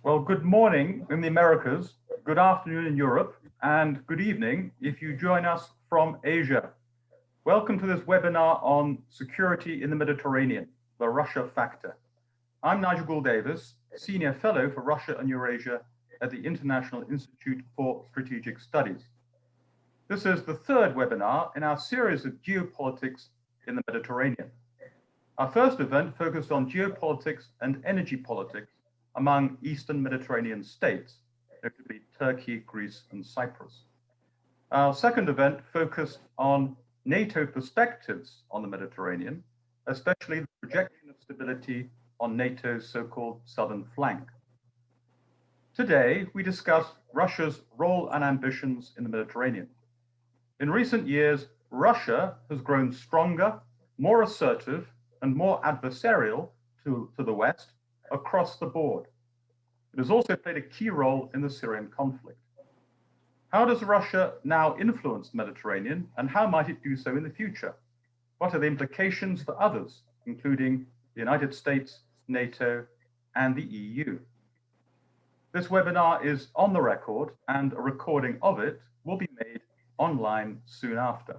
Well, good morning in the Americas, good afternoon in Europe, and good evening if you join us from Asia. Welcome to this webinar on security in the Mediterranean, the Russia factor. I'm Nigel Gould-Davis, Senior Fellow for Russia and Eurasia at the International Institute for Strategic Studies. This is the third webinar in our series of geopolitics in the Mediterranean. Our first event focused on geopolitics and energy politics among Eastern Mediterranean states, notably Turkey, Greece, and Cyprus. Our second event focused on NATO perspectives on the Mediterranean, especially the projection of stability on NATO's so-called southern flank. Today, we discuss Russia's role and ambitions in the Mediterranean. In recent years, Russia has grown stronger, more assertive, and more adversarial to the West across the board. It has also played a key role in the Syrian conflict. How does Russia now influence the Mediterranean, and how might it do so in the future? What are the implications for others, including the United States, NATO, and the EU? This webinar is on the record, and a recording of it will be made online soon after.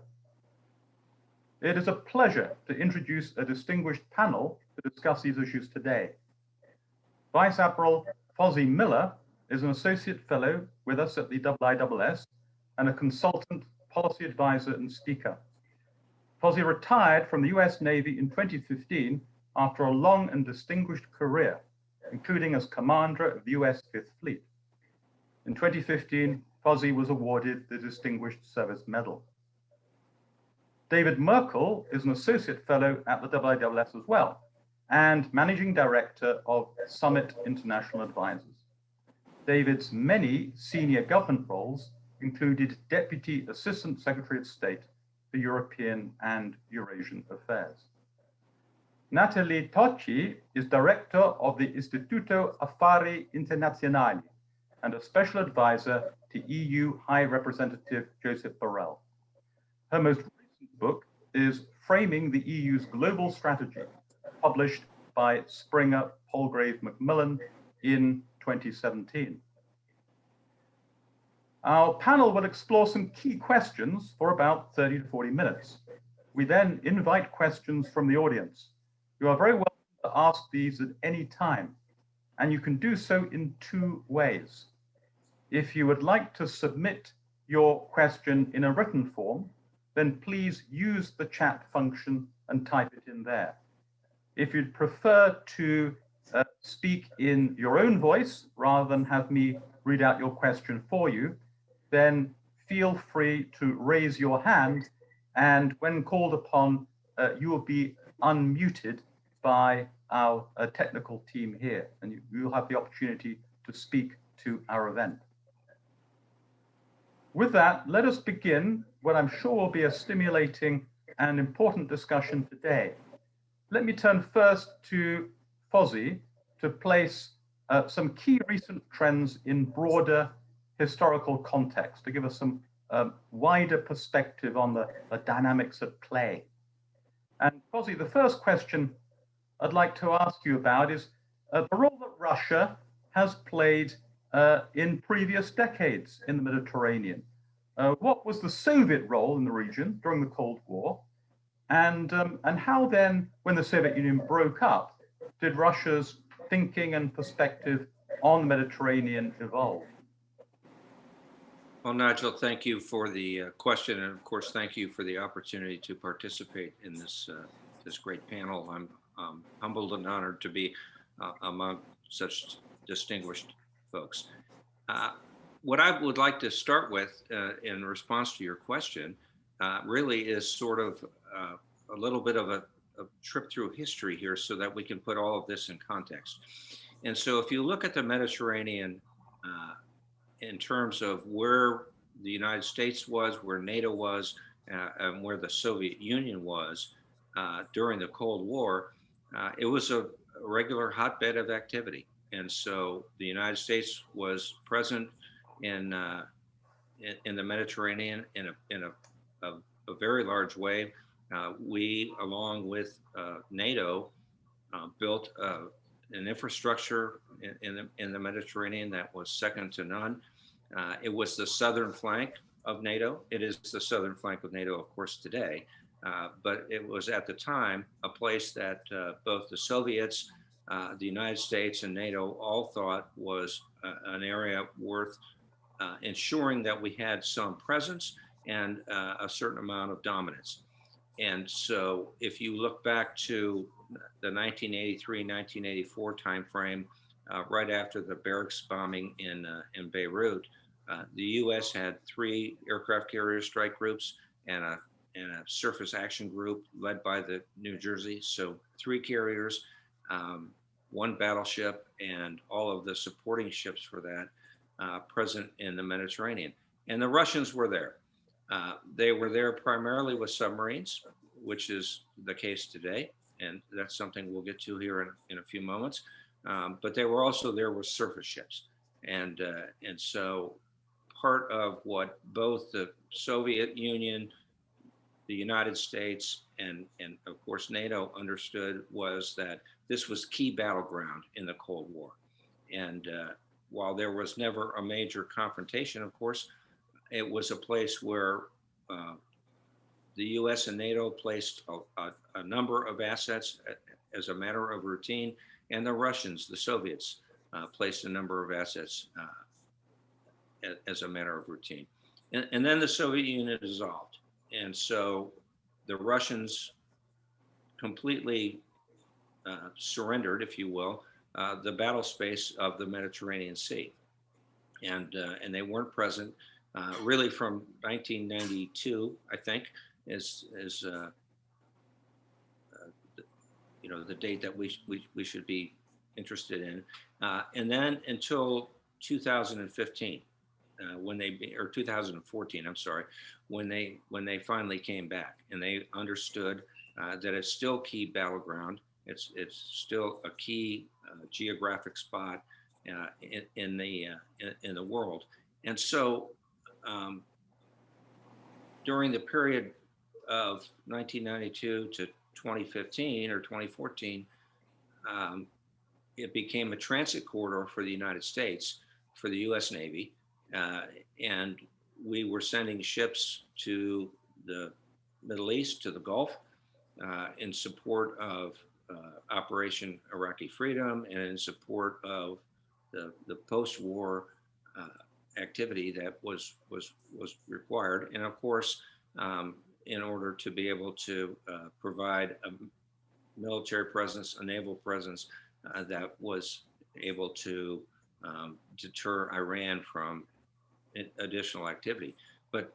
It is a pleasure to introduce a distinguished panel to discuss these issues today. Vice Admiral Fozzie Miller is an associate fellow with us at the IISS and a consultant, policy advisor, and speaker. Fozzie retired from the US Navy in 2015 after a long and distinguished career, including as commander of the US Fifth Fleet. In 2015, Fozzie was awarded the Distinguished Service Medal. David Merkel is an associate fellow at the IISS as well, and managing director of Summit International Advisors. David's many senior government roles included Deputy Assistant Secretary of State for European and Eurasian Affairs. Natalie Tocci is director of the Istituto Affari Internazionali and a special advisor to EU High Representative Joseph Borrell. Her most recent book is Framing the EU's Global Strategy, published by Springer Palgrave Macmillan in 2017. Our panel will explore some key questions for about 30 to 40 minutes. We then invite questions from the audience. You are very welcome to ask these at any time, and you can do so in two ways. If you would like to submit your question in a written form, then please use the chat function and type it in there. If you'd prefer to speak in your own voice rather than have me read out your question for you, then feel free to raise your hand, and when called upon, you will be unmuted by our technical team here, and you'll have the opportunity to speak to our event. With that, let us begin what I'm sure will be a stimulating and important discussion today. Let me turn first to Fozzie to place some key recent trends in broader historical context, to give us some wider perspective on the dynamics at play. And Fozzie, the first question I'd like to ask you about is the role that Russia has played in previous decades in the Mediterranean. What was the Soviet role in the region during the Cold War? And how then, when the Soviet Union broke up, did Russia's thinking and perspective on the Mediterranean evolve? Well, Nigel, thank you for the question, and of course, thank you for the opportunity to participate in this great panel. I'm humbled and honored to be among such distinguished folks. What I would like to start with in response to your question really is sort of a little bit of a trip through history here so that we can put all of this in context. And so if you look at the Mediterranean in terms of where the United States was, where NATO was, and where the Soviet Union was during the Cold War, it was a regular hotbed of activity. And so the United States was present in the Mediterranean in a very large way. We, along with NATO, built an infrastructure in the Mediterranean that was second to none. It was the southern flank of NATO. It is the southern flank of NATO, of course, today. But it was at the time a place that both the Soviets, the United States, and NATO all thought was an area worth ensuring that we had some presence and a certain amount of dominance. And so if you look back to the 1983-1984 timeframe, right after the barracks bombing in Beirut, the U.S. had 3 aircraft carrier strike groups and a surface action group led by the New Jersey. So 3 carriers, 1 battleship, and all of the supporting ships for that present in the Mediterranean. And the Russians were there. They were there primarily with submarines, which is the case today. And that's something we'll get to here in a few moments. But they were also there with surface ships. And so part of what both the Soviet Union, the United States, and of course NATO understood was that this was key battleground in the Cold War. And while there was never a major confrontation, of course, it was a place where the US and NATO placed a number of assets as a matter of routine, and the Russians, the Soviets, placed a number of assets as a matter of routine. And then the Soviet Union dissolved. And so the Russians completely surrendered, if you will, the battle space of the Mediterranean Sea. And they weren't present really from 1992, I think, is the date that we should be interested in, and then until 2015, or 2014, I'm sorry, when they finally came back and they understood that it's still key battleground. It's still a key geographic spot in the world, and so during the period of 1992 to 2015 or 2014, it became a transit corridor for the United States, for the U.S. Navy, and we were sending ships to the Middle East, to the Gulf, in support of Operation Iraqi Freedom and in support of the post-war activity that was required, and of course, in order to be able to provide a military presence, a naval presence that was able to deter Iran from additional activity. But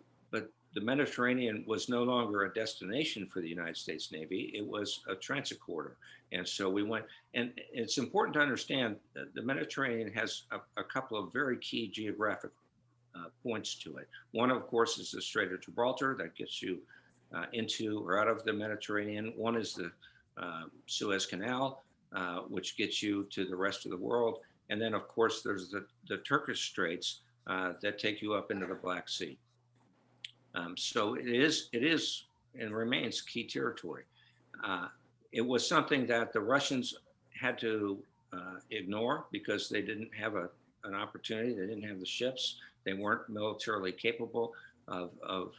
the Mediterranean was no longer a destination for the United States Navy. It was a transit corridor. And so we went, and it's important to understand that the Mediterranean has a couple of very key geographic points to it. One, of course, is the Strait of Gibraltar that gets you into or out of the Mediterranean. One is the Suez Canal, which gets you to the rest of the world. And then, of course, there's the Turkish Straits that take you up into the Black Sea. So it is and remains key territory. It was something that the Russians had to ignore because they didn't have an opportunity. They didn't have the ships. They weren't militarily capable of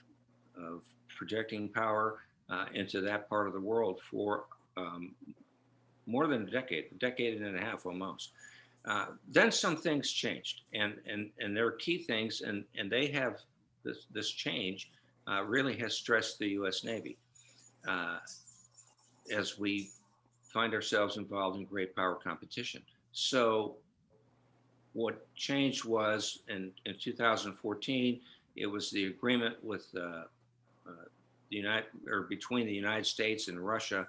projecting power into that part of the world for more than a decade and a half almost. Then some things changed, and there are key things, and they have this change really has stressed the U.S. Navy as we find ourselves involved in great power competition. So what changed was in 2014, it was the agreement with between the United States and Russia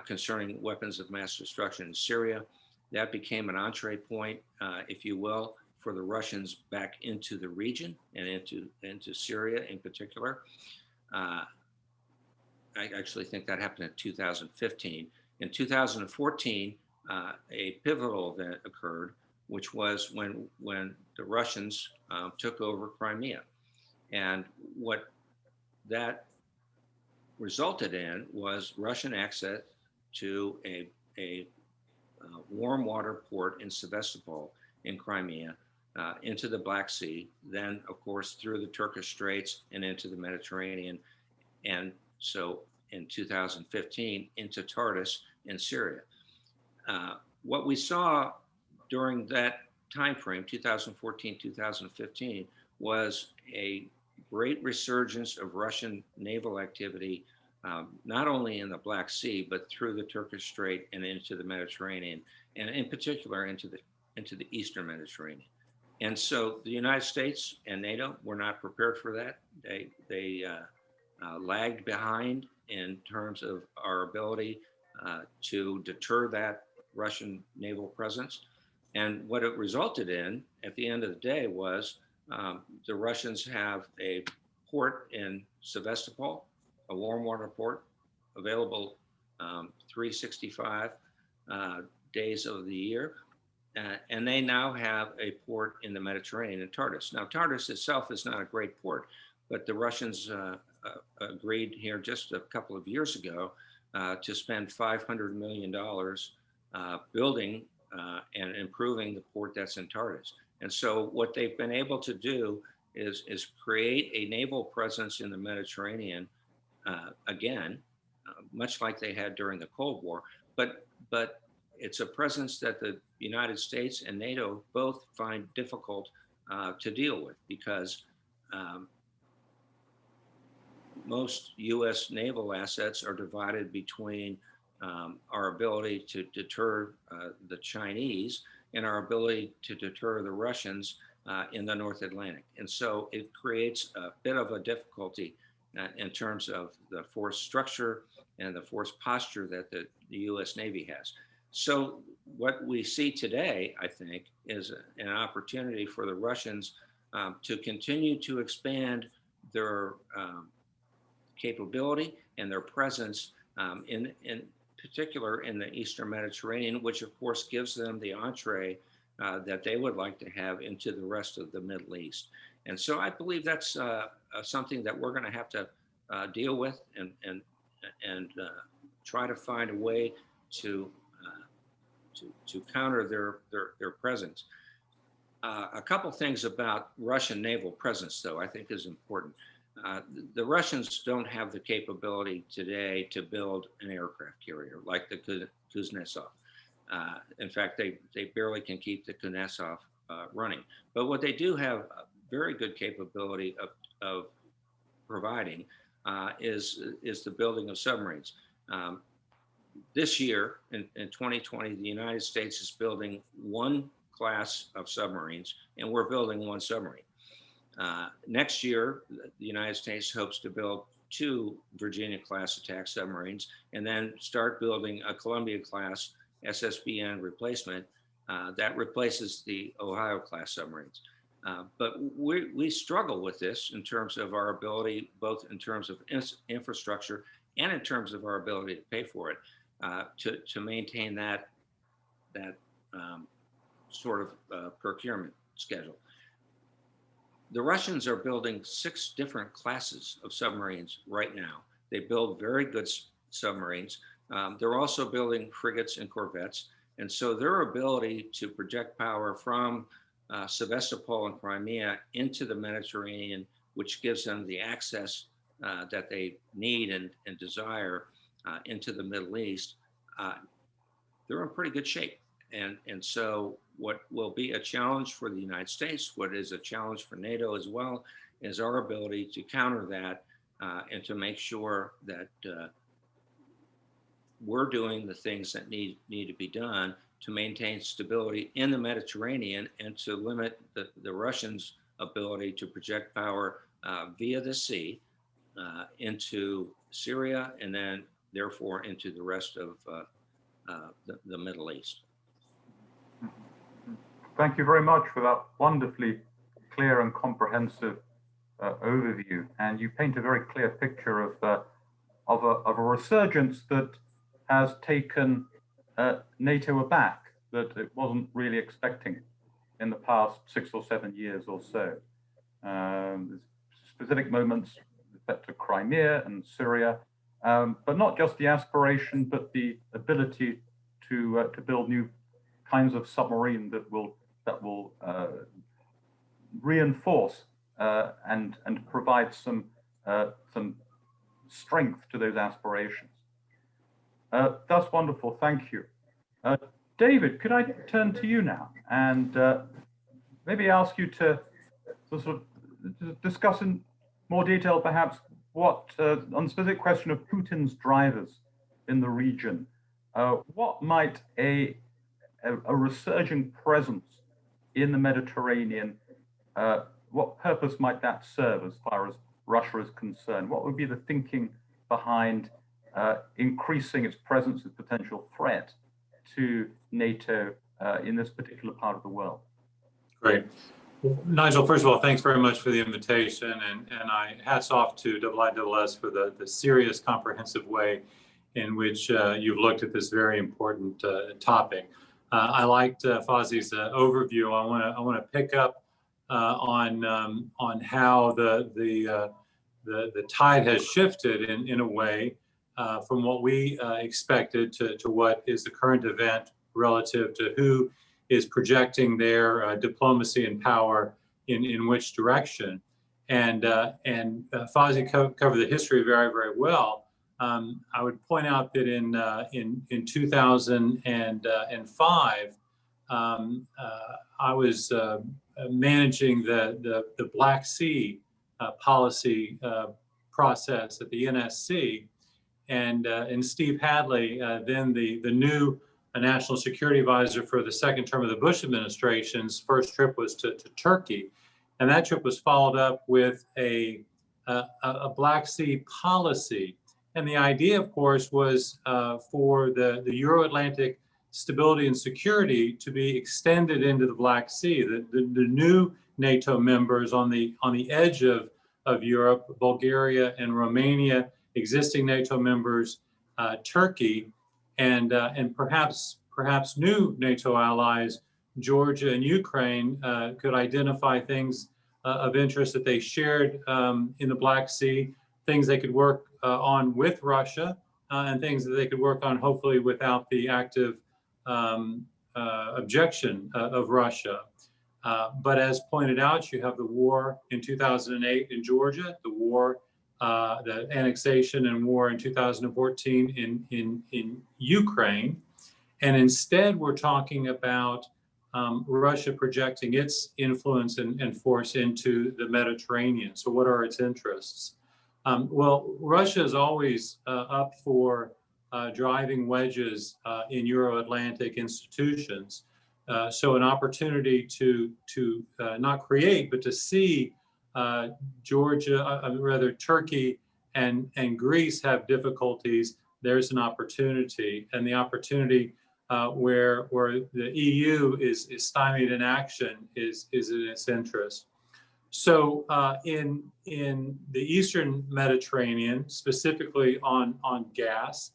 concerning weapons of mass destruction in Syria. That became an entree point, if you will, for the Russians back into the region and into Syria in particular. I actually think that happened in 2015. In 2014, a pivotal event occurred, which was when the Russians took over Crimea. And what that resulted in was Russian access to a warm water port in Sevastopol in Crimea into the Black Sea, then of course through the Turkish Straits and into the Mediterranean, and so in 2015 into Tartus in Syria. What we saw during that time frame, 2014, 2015, was a great resurgence of Russian naval activity, not only in the Black Sea, but through the Turkish Strait and into the Mediterranean, and in particular into the Eastern Mediterranean. And so the United States and NATO were not prepared for that. They lagged behind in terms of our ability to deter that Russian naval presence. And what it resulted in at the end of the day was the Russians have a port in Sevastopol, a warm water port, available 365 days of the year. And they now have a port in the Mediterranean in Tartus. Now, Tartus itself is not a great port, but the Russians agreed here just a couple of years ago to spend $500 million building and improving the port that's in Tartus. And so what they've been able to do is create a naval presence in the Mediterranean again, much like they had during the Cold War, but it's a presence that the United States and NATO both find difficult to deal with because most US naval assets are divided between our ability to deter the Chinese and our ability to deter the Russians in the North Atlantic. And so it creates a bit of a difficulty in terms of the force structure and the force posture that the US Navy has. So what we see today, I think, is an opportunity for the Russians to continue to expand their capability and their presence in particular in the Eastern Mediterranean, which of course gives them the entree that they would like to have into the rest of the Middle East. And so I believe that's something that we're going to have to deal with and try to find a way to counter their presence. A couple things about Russian naval presence, though, I think is important. The Russians don't have the capability today to build an aircraft carrier like the Kuznetsov. In fact, they barely can keep the Kuznetsov running. But what they do have a very good capability of providing is the building of submarines. This year, in 2020, the United States is building one class of submarines, and we're building one submarine. Next year, the United States hopes to build 2 Virginia-class attack submarines and then start building a Columbia-class SSBN replacement that replaces the Ohio-class submarines. But we struggle with this in terms of our ability, both in terms of infrastructure and in terms of our ability to pay for it, to maintain that sort of procurement schedule. The Russians are building 6 different classes of submarines right now. They build very good submarines. They're also building frigates and corvettes. And so their ability to project power from Sevastopol and Crimea into the Mediterranean, which gives them the access that they need and desire into the Middle East, they're in pretty good shape. And so what will be a challenge for the United States, what is a challenge for NATO as well, is our ability to counter that and to make sure that we're doing the things that need to be done to maintain stability in the Mediterranean and to limit the Russians' ability to project power via the sea into Syria and then therefore into the rest of the Middle East. Thank you very much for that wonderfully clear and comprehensive overview. And you paint a very clear picture of a resurgence that has taken NATO aback, that it wasn't really expecting in the past 6 or 7 years or so. There's specific moments with respect to Crimea and Syria, but not just the aspiration, but the ability to build new kinds of submarine that will reinforce and provide some strength to those aspirations. That's wonderful. Thank you. David, could I turn to you now and maybe ask you to sort of discuss in more detail, perhaps, what on the specific question of Putin's drivers in the region, what might a resurging presence in the Mediterranean, what purpose might that serve as far as Russia is concerned? What would be the thinking behind increasing its presence as potential threat to NATO in this particular part of the world? Great. Well, Nigel, first of all, thanks very much for the invitation, and I hats off to IISS for the serious, comprehensive way in which you've looked at this very important topic. I liked Fozzie's overview. I want to pick up on how the tide has shifted in a way from what we expected to what is the current event relative to who is projecting their diplomacy and power in which direction. And Fozzie covered the history very, very well. I would point out that in 2005, I was managing the Black Sea policy process at the NSC, and Steve Hadley, then the new National Security Advisor for the second term of the Bush administration's first trip was to Turkey, and that trip was followed up with a Black Sea policy. And the idea, of course, was for the Euro-Atlantic stability and security to be extended into the Black Sea. The new NATO members on the edge of Europe, Bulgaria and Romania, existing NATO members, Turkey, and perhaps new NATO allies, Georgia and Ukraine, could identify things of interest that they shared in the Black Sea, things they could work on with Russia, and things that they could work on hopefully without the active objection of Russia. But as pointed out, you have the war in 2008 in Georgia, the war, the annexation and war in 2014 in Ukraine. And instead, we're talking about Russia projecting its influence and force into the Mediterranean. So what are its interests? Well, Russia is always up for driving wedges in Euro-Atlantic institutions. So an opportunity to not create, but to see Turkey and Greece have difficulties, there's an opportunity. And the opportunity where the EU is stymied in action is in its interest. So in the Eastern Mediterranean, specifically on gas,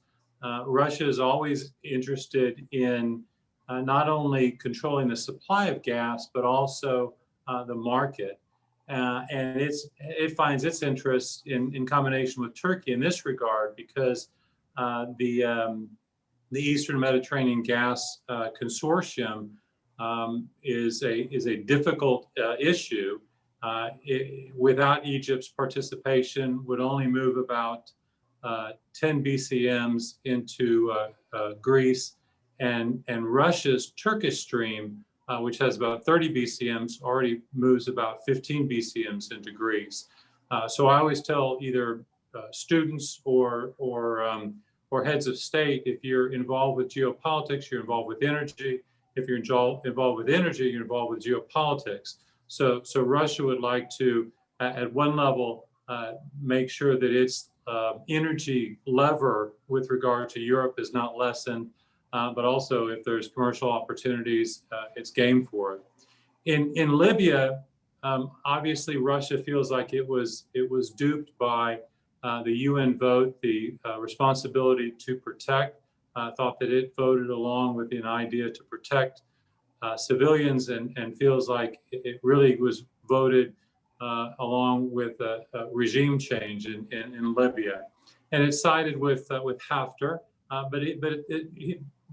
Russia is always interested in not only controlling the supply of gas, but also the market. And it finds its interest in combination with Turkey in this regard, because the Eastern Mediterranean Gas Consortium is a difficult issue. Without Egypt's participation, would only move about 10 BCMs into Greece, and Russia's Turkish stream, which has about 30 BCMs, already moves about 15 BCMs into Greece. So I always tell either students or heads of state, if you're involved with geopolitics, you're involved with energy. If you're involved with energy, you're involved with geopolitics. So Russia would like to, at one level, make sure that its energy lever with regard to Europe is not lessened, but also if there's commercial opportunities, it's game for it. In Libya, obviously Russia feels like it was duped by the UN vote, the responsibility to protect, thought that it voted along with an idea to protect civilians, and feels like it really was voted along with a regime change in Libya. And it sided with Haftar, but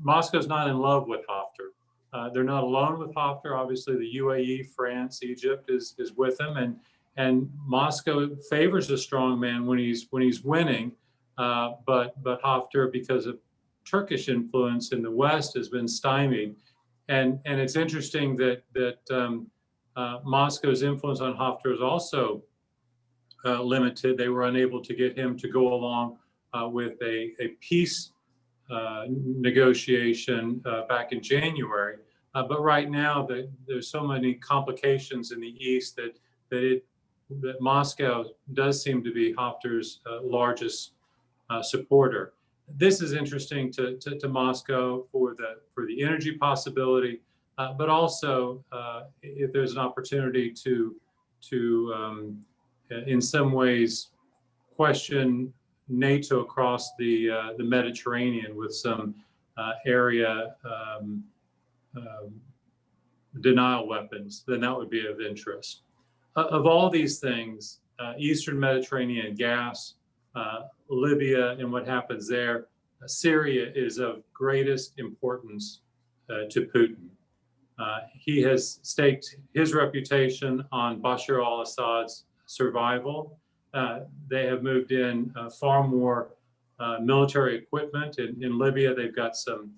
Moscow's not in love with Haftar. They're not alone with Haftar. Obviously, the UAE, France, Egypt is with him, and Moscow favors a strong man when he's winning. But Haftar, because of Turkish influence in the West, has been stymied. And it's interesting that Moscow's influence on Haftar is also limited. They were unable to get him to go along with a peace negotiation back in January. But right now, there's so many complications in the East that Moscow does seem to be Haftar's largest supporter. This is interesting to Moscow for the energy possibility, but also if there's an opportunity to in some ways question NATO across the Mediterranean with some area denial weapons, then that would be of interest. Of all these things, Eastern Mediterranean gas, Libya and what happens there, Syria is of greatest importance to Putin. He has staked his reputation on Bashar al-Assad's survival. They have moved in far more military equipment. In Libya, they've got some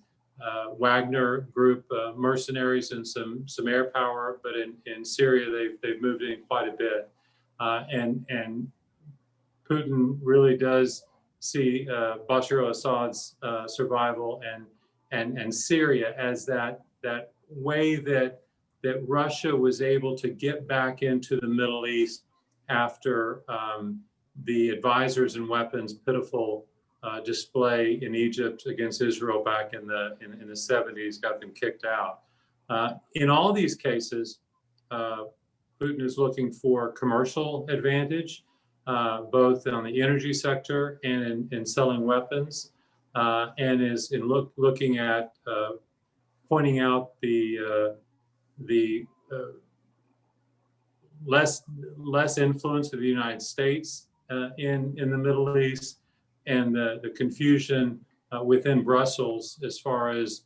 Wagner group mercenaries and some air power, but in Syria, they've moved in quite a bit. And Putin really does see Bashar al-Assad's survival and Syria as that way that Russia was able to get back into the Middle East after the advisors and weapons pitiful display in Egypt against Israel back in the 70s got them kicked out. In all these cases, Putin is looking for commercial advantage, both on the energy sector and in selling weapons, and is looking at pointing out the less influence of the United States in the Middle East, and the confusion within Brussels as far as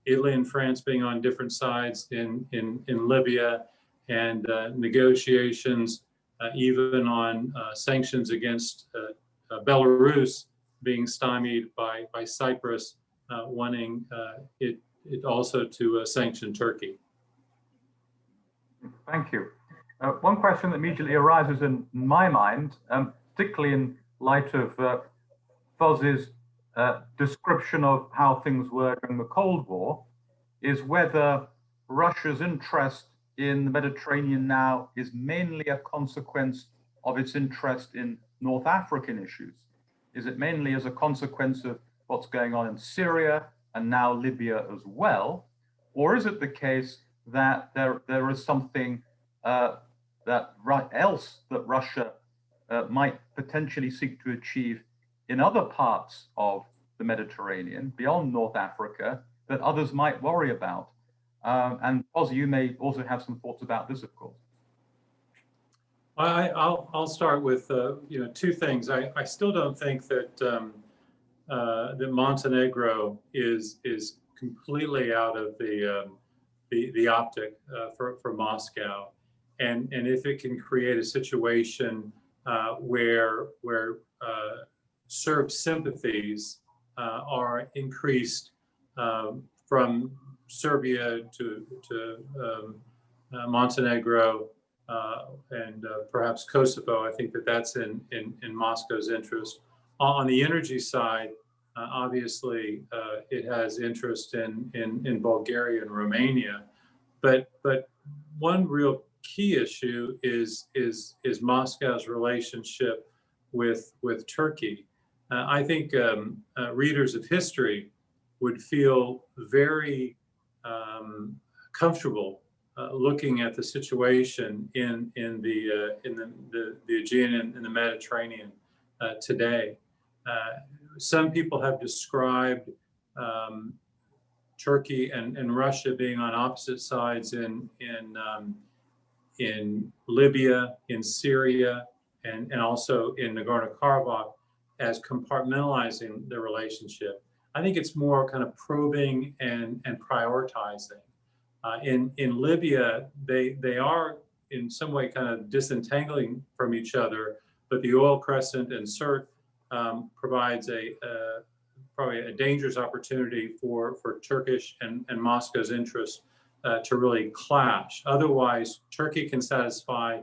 Italy and France being on different sides in Libya, and negotiations even on sanctions against Belarus being stymied by Cyprus wanting it also to sanction Turkey. Thank you. One question that immediately arises in my mind, particularly in light of Foz's description of how things were during the Cold War, is whether Russia's interest in the Mediterranean now is mainly a consequence of its interest in North African issues. Is it mainly as a consequence of what's going on in Syria and now Libya as well? Or is it the case that there is something else that Russia might potentially seek to achieve in other parts of the Mediterranean, beyond North Africa, that others might worry about? And Ozzy, you may also have some thoughts about this, of course. I'll start with two things. I still don't think that that Montenegro is completely out of the optic for Moscow, and if it can create a situation where Serb sympathies are increased from Serbia to Montenegro and perhaps Kosovo, I think that's in Moscow's interest. On the energy side, obviously, it has interest in Bulgaria and Romania, but one real key issue is Moscow's relationship with Turkey. I think readers of history would feel very comfortable looking at the situation in the Aegean and in the Mediterranean today. Some people have described Turkey and Russia being on opposite sides in Libya, in Syria, and also in Nagorno-Karabakh as compartmentalizing the relationship. I think it's more kind of probing and prioritizing. In Libya, they are in some way kind of disentangling from each other, but the oil crescent and CERT provides probably a dangerous opportunity for Turkish and Moscow's interests to really clash. Otherwise, Turkey can satisfy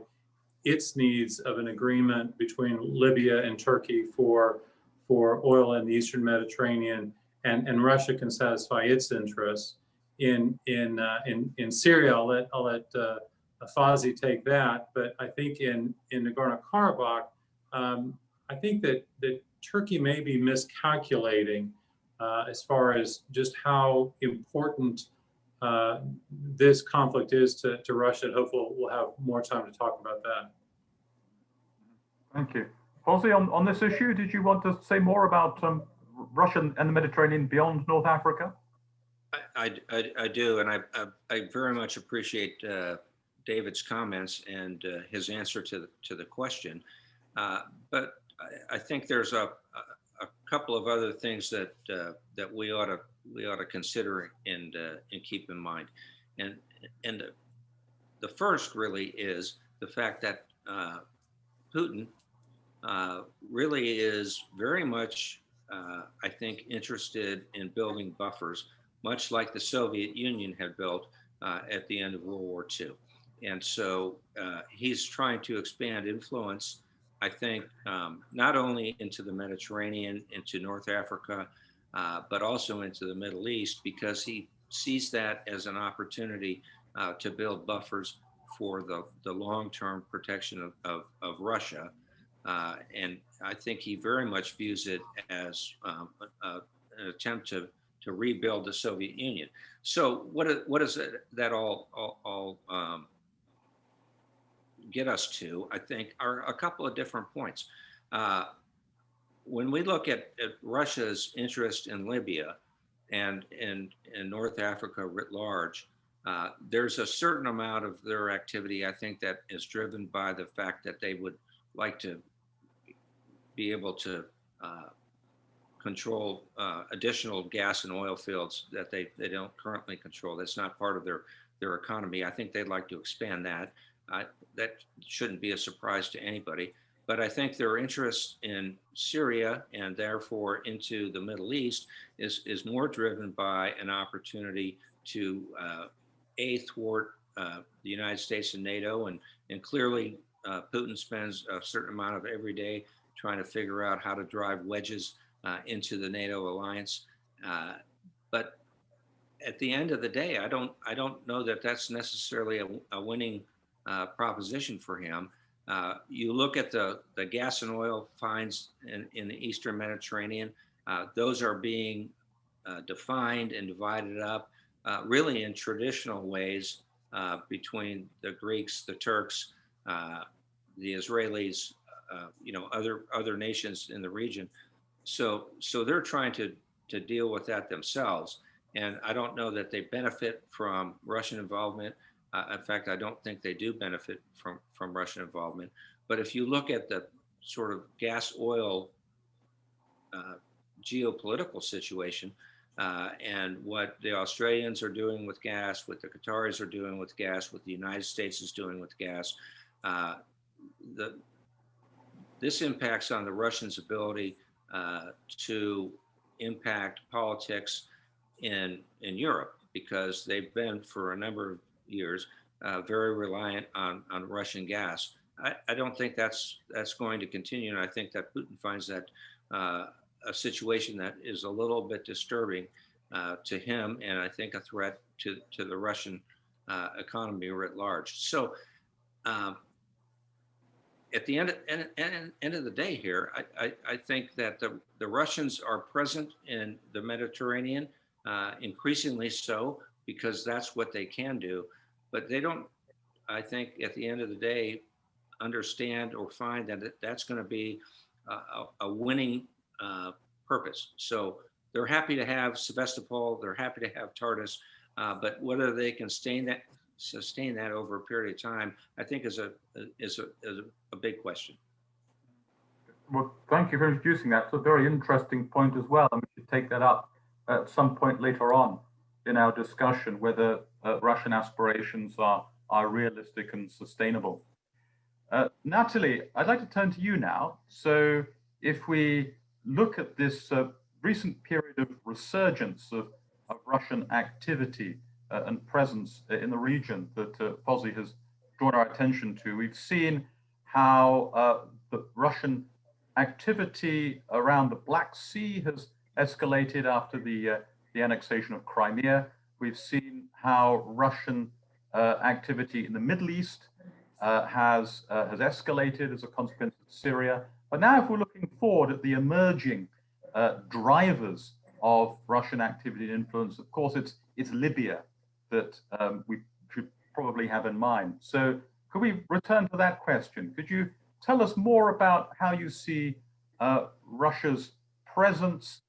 its needs of an agreement between Libya and Turkey for oil in the Eastern Mediterranean, and Russia can satisfy its interests. In Syria, I'll let Fazi take that, but I think in Nagorno-Karabakh, I think that Turkey may be miscalculating as far as just how important this conflict is to Russia. Hopefully we'll have more time to talk about that. Thank you. Fazi, on this issue, did you want to say more about Russia and the Mediterranean beyond North Africa? I do, and I very much appreciate David's comments and his answer to the question. But I think there's a couple of other things that we ought to consider and keep in mind, and the first really is the fact that Putin really is very much, I think, interested in building buffers, much like the Soviet Union had built at the end of World War II. And so he's trying to expand influence, I think, not only into the Mediterranean, into North Africa, but also into the Middle East, because he sees that as an opportunity to build buffers for the long-term protection of Russia. And I think he very much views it as an attempt to rebuild the Soviet Union. So what does that all get us to, I think, are a couple of different points. When we look at Russia's interest in Libya and in North Africa writ large, there's a certain amount of their activity, I think, that is driven by the fact that they would like to be able to control additional gas and oil fields that they don't currently control. That's not part of their economy. I think they'd like to expand that. That shouldn't be a surprise to anybody. But I think their interest in Syria and therefore into the Middle East is more driven by an opportunity to thwart the United States and NATO. And clearly Putin spends a certain amount of every day trying to figure out how to drive wedges into the NATO alliance. But at the end of the day, I don't know that that's necessarily a winning proposition for him. You look at the gas and oil finds in the Eastern Mediterranean, those are being defined and divided up really in traditional ways between the Greeks, the Turks, the Israelis, other nations in the region. So they're trying to deal with that themselves. And I don't know that they benefit from Russian involvement. In fact, I don't think they do benefit from Russian involvement. But if you look at the sort of gas oil geopolitical situation and what the Australians are doing with gas, what the Qataris are doing with gas, what the United States is doing with gas, this impacts on the Russians' ability to impact politics in Europe, because they've been for a number of years very reliant on Russian gas. I don't think that's going to continue, and I think that Putin finds that a situation that is a little bit disturbing to him, and I think a threat to the Russian economy writ large. So at the end of the day here, I think that the Russians are present in the Mediterranean, increasingly so, because that's what they can do. But they don't, I think, at the end of the day, understand or find that that's going to be a winning purpose. So they're happy to have Sevastopol, they're happy to have Tartus, but whether they can sustain that over a period of time, I think is a big question. Well, thank you for introducing that. It's a very interesting point as well, and we should take that up at some point later on in our discussion whether Russian aspirations are realistic and sustainable. Natalie, I'd like to turn to you now. So if we look at this recent period of resurgence of Russian activity and presence in the region that Fozzie has drawn our attention to, we've seen how the Russian activity around the Black Sea has escalated after the annexation of Crimea. We've seen how Russian activity in the Middle East has escalated as a consequence of Syria. But now if we're looking forward at the emerging drivers of Russian activity and influence, of course, it's Libya that we should probably have in mind. So could we return to that question? Could you tell us more about how you see Russia's presence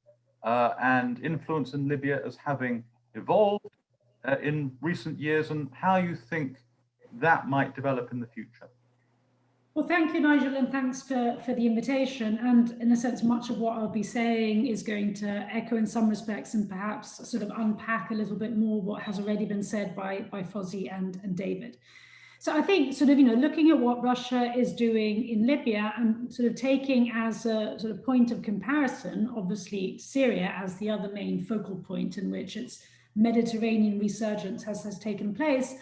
and influence in Libya as having evolved in recent years, and how you think that might develop in the future? Well, thank you, Nigel, and thanks for the invitation. And in a sense, much of what I'll be saying is going to echo in some respects and perhaps sort of unpack a little bit more what has already been said by Fozzie and David. So I think sort of, looking at what Russia is doing in Libya and sort of taking as a sort of point of comparison, obviously Syria as the other main focal point in which its Mediterranean resurgence has taken place,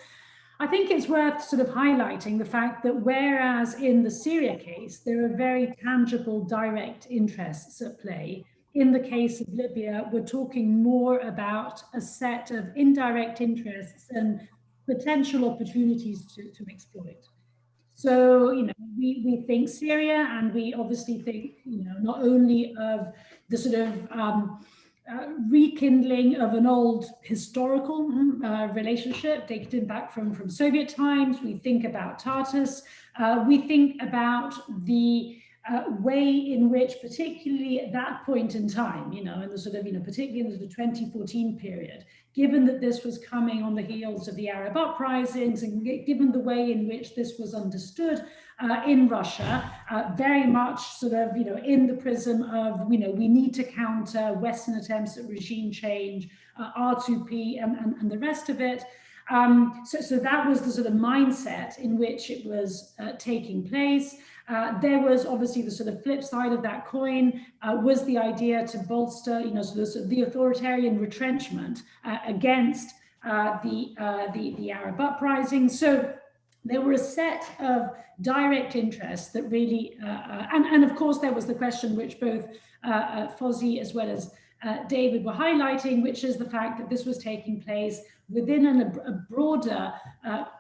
I think it's worth sort of highlighting the fact that whereas in the Syria case, there are very tangible direct interests at play, in the case of Libya, we're talking more about a set of indirect interests and potential opportunities to exploit. So, we think Syria, and we obviously think, not only of the sort of rekindling of an old historical relationship dated back from Soviet times. We think about Tartus. We think about the way in which, particularly at that point in time, in the sort of, particularly in the 2014 period, given that this was coming on the heels of the Arab uprisings, and given the way in which this was understood in Russia, very much sort of, in the prism of, we need to counter Western attempts at regime change, R2P and the rest of it. So that was the sort of mindset in which it was taking place. There was obviously the sort of flip side of that coin was the idea to bolster, sort of the authoritarian retrenchment against the Arab uprising. So there were a set of direct interests that really, and of course there was the question which both Fozzie as well as David were highlighting, which is the fact that this was taking place within a broader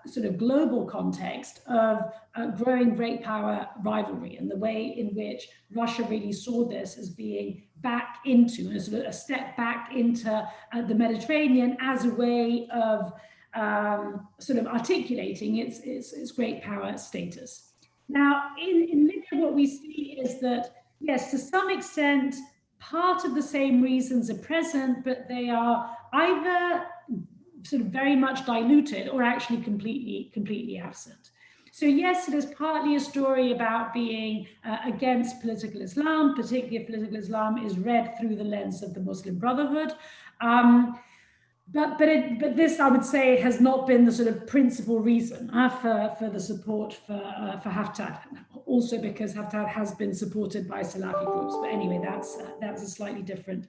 sort of global context of growing great power rivalry, and the way in which Russia really saw this as being back into, a sort of a step back into the Mediterranean as a way of sort of articulating its great power status. Now, in Libya, what we see is that, yes, to some extent, part of the same reasons are present, but they are either sort of very much diluted or actually completely absent. So yes, it is partly a story about being against political Islam, particularly if political Islam is read through the lens of the Muslim Brotherhood. But this, I would say, has not been the sort of principal reason for the support for Haftar. Also because Haftar has been supported by Salafi groups. But anyway, that's a slightly different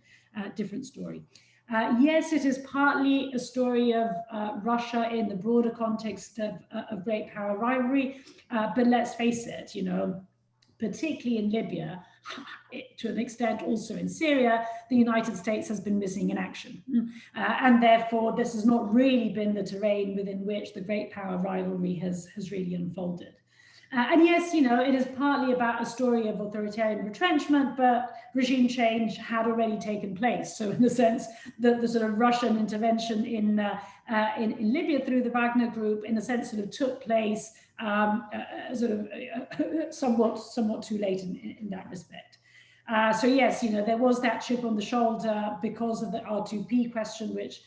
story. Yes, it is partly a story of Russia in the broader context of great power rivalry. But let's face it, particularly in Libya, to an extent also in Syria, the United States has been missing in action. And therefore, this has not really been the terrain within which the great power rivalry has really unfolded. And yes, it is partly about a story of authoritarian retrenchment, but regime change had already taken place. So in the sense that the sort of Russian intervention in Libya through the Wagner Group, in a sense, sort of took place somewhat too late in that respect. So yes, there was that chip on the shoulder because of the R2P question, which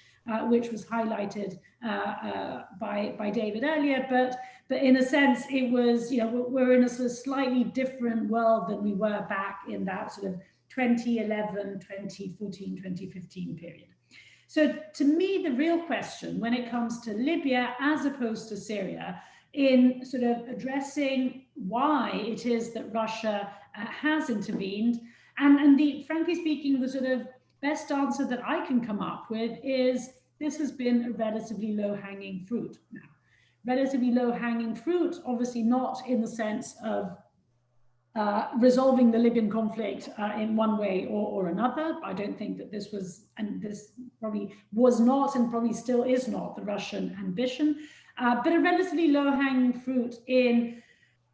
was highlighted by David earlier, but in a sense it was, we're in a sort of slightly different world than we were back in that sort of 2011, 2014, 2015 period. So to me, the real question when it comes to Libya as opposed to Syria, in sort of addressing why it is that Russia has intervened, and frankly speaking, the sort of best answer that I can come up with is this has been a relatively low-hanging fruit. Now, relatively low-hanging fruit, obviously not in the sense of resolving the Libyan conflict in one way or another. I don't think that this was, and this probably was not and probably still is not the Russian ambition, but a relatively low-hanging fruit in,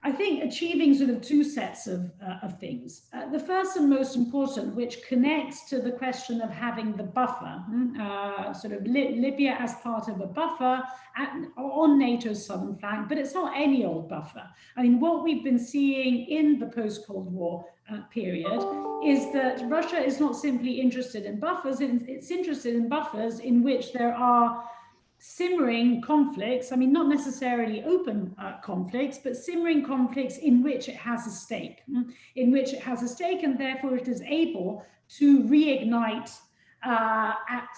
I think, achieving sort of two sets of things. The first and most important, which connects to the question of having the buffer, sort of Libya as part of a buffer on NATO's southern flank, but it's not any old buffer. I mean, what we've been seeing in the post-Cold War period is that Russia is not simply interested in buffers, it's interested in buffers in which there are simmering conflicts, I mean, not necessarily open conflicts, but simmering conflicts in which it has a stake, and therefore it is able to reignite at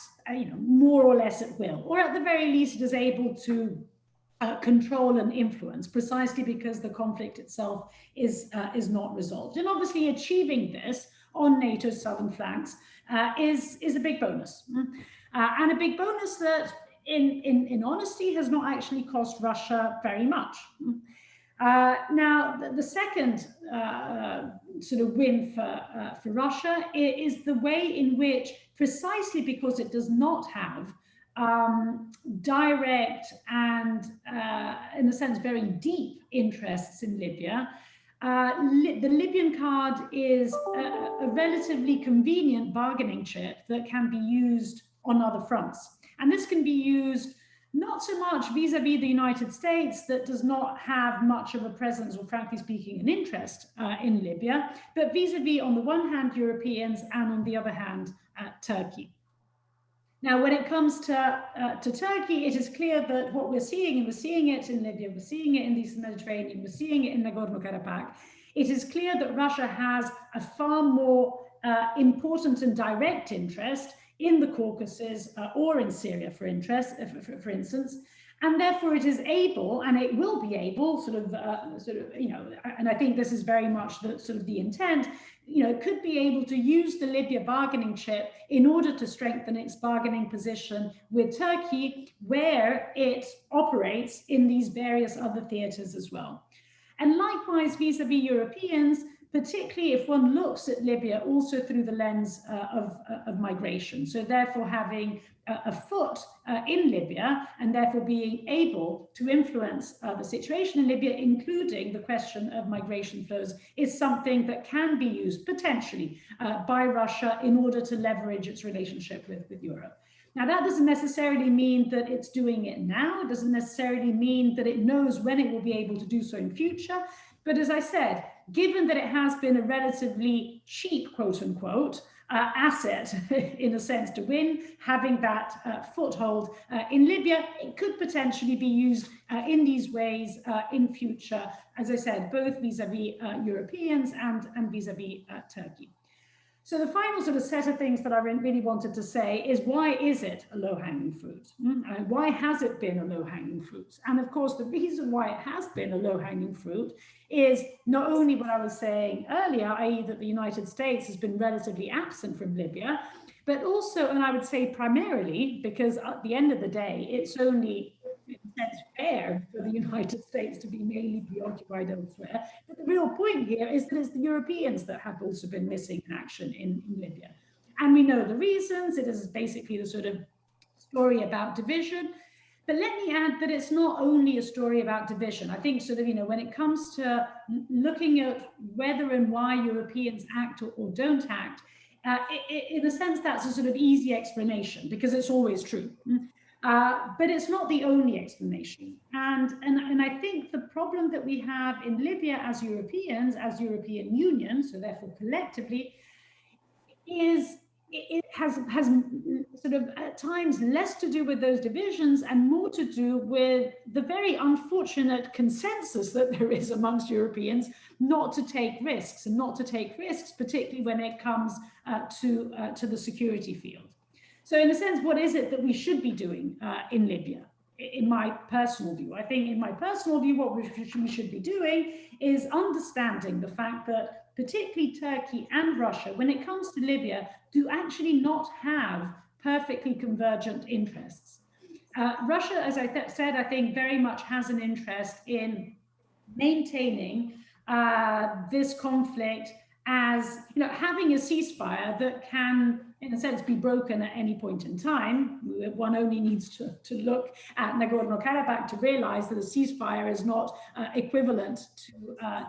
more or less at will, or at the very least it is able to control and influence, precisely because the conflict itself is not resolved. And obviously achieving this on NATO's southern flanks is a big bonus, and a big bonus that in honesty has not actually cost Russia very much. Now, the second sort of win for Russia is the way in which, precisely because it does not have direct and, in a sense, very deep interests in Libya, the Libyan card is a relatively convenient bargaining chip that can be used on other fronts. And this can be used not so much vis-a-vis the United States, that does not have much of a presence, or frankly speaking, an interest in Libya, but vis-a-vis, on the one hand, Europeans, and on the other hand, Turkey. Now, when it comes to Turkey, it is clear that what we're seeing, and we're seeing it in Libya, we're seeing it in the Eastern Mediterranean, we're seeing it in Nagorno-Karabakh, it is clear that Russia has a far more important and direct interest in the Caucasus or in Syria, for instance, and therefore it is able, and it will be able, and I think this is very much the intent, could be able to use the Libya bargaining chip in order to strengthen its bargaining position with Turkey, where it operates in these various other theaters as well. And likewise, vis-a-vis Europeans, particularly if one looks at Libya also through the lens of migration. So therefore having a foot in Libya, and therefore being able to influence the situation in Libya, including the question of migration flows, is something that can be used potentially by Russia in order to leverage its relationship with Europe. Now, that doesn't necessarily mean that it's doing it now. It doesn't necessarily mean that it knows when it will be able to do so in future. But as I said, given that it has been a relatively cheap, quote unquote, asset, in a sense, to win, having that foothold in Libya, it could potentially be used in these ways in future, as I said, both vis-a-vis Europeans and vis-a-vis Turkey. So the final sort of set of things that I really wanted to say is, why is it a low-hanging fruit? Why has it been a low-hanging fruit? And of course, the reason why it has been a low-hanging fruit is not only what I was saying earlier, i.e. that the United States has been relatively absent from Libya, but also, and I would say primarily, because at the end of the day, it's only it's fair for the United States to be mainly preoccupied elsewhere. But the real point here is that it's the Europeans that have also been missing in action in Libya. And we know the reasons. It is basically the sort of story about division. But let me add that it's not only a story about division. I think sort of, when it comes to looking at whether and why Europeans act or don't act, in a sense, that's a sort of easy explanation because it's always true. But it's not the only explanation. And I think the problem that we have in Libya as Europeans, as European Union, so therefore collectively, is it has sort of at times less to do with those divisions and more to do with the very unfortunate consensus that there is amongst Europeans not to take risks, and not to take risks, particularly when it comes to the security field. So in a sense, what is it that we should be doing in Libya? In my personal view, I think in my personal view, what we should be doing is understanding the fact that particularly Turkey and Russia, when it comes to Libya, do actually not have perfectly convergent interests. Russia, as I said, I think very much has an interest in maintaining this conflict as, having a ceasefire that can, in a sense, be broken at any point in time. One only needs to look at Nagorno-Karabakh to realize that a ceasefire is not equivalent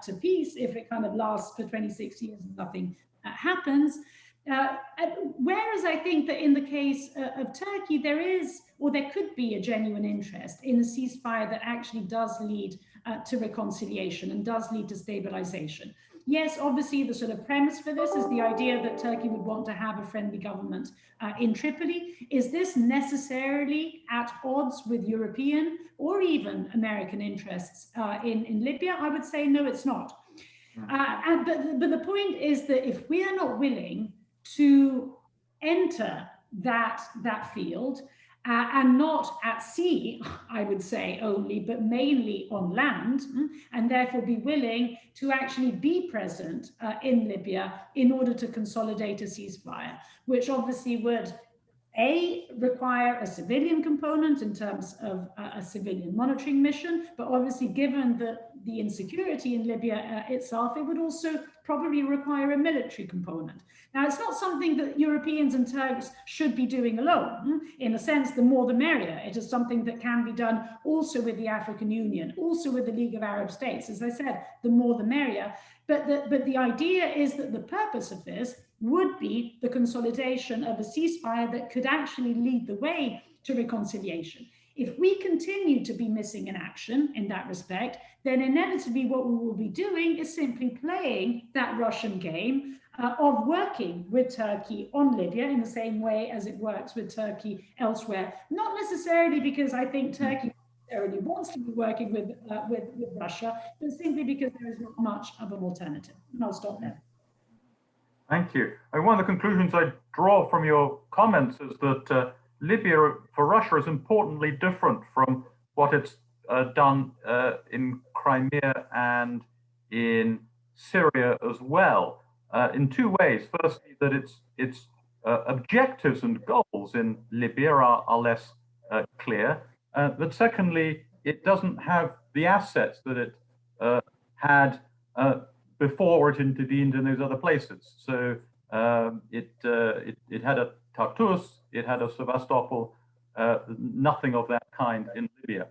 to peace if it kind of lasts for 26 years and nothing happens. Whereas I think that in the case of Turkey, there is, or there could be, a genuine interest in a ceasefire that actually does lead to reconciliation and does lead to stabilization. Yes, obviously, the sort of premise for this is the idea that Turkey would want to have a friendly government in Tripoli. Is this necessarily at odds with European or even American interests in Libya? I would say no, it's not. But the point is that if we are not willing to enter that field, and not at sea, I would say only, but mainly on land, and therefore be willing to actually be present in Libya in order to consolidate a ceasefire, which obviously would require a civilian component in terms of a civilian monitoring mission, but obviously given the insecurity in Libya itself, it would also probably require a military component. Now, it's not something that Europeans and Turks should be doing alone. In a sense, the more the merrier. It is something that can be done also with the African Union, also with the League of Arab States. As I said, the more the merrier. But the idea is that the purpose of this would be the consolidation of a ceasefire that could actually lead the way to reconciliation. If we continue to be missing in action in that respect, then inevitably what we will be doing is simply playing that Russian game of working with Turkey on Libya in the same way as it works with Turkey elsewhere. Not necessarily because I think Turkey necessarily wants to be working with Russia, but simply because there is not much of an alternative. And I'll stop there. Thank you. And one of the conclusions I draw from your comments is that Libya for Russia is importantly different from what it's done in Crimea and in Syria as well, in two ways. Firstly, that its objectives and goals in Libya are less clear. But secondly, it doesn't have the assets that it had before it intervened in those other places. So it had a Tartus, it had a Sevastopol, nothing of that kind in Libya.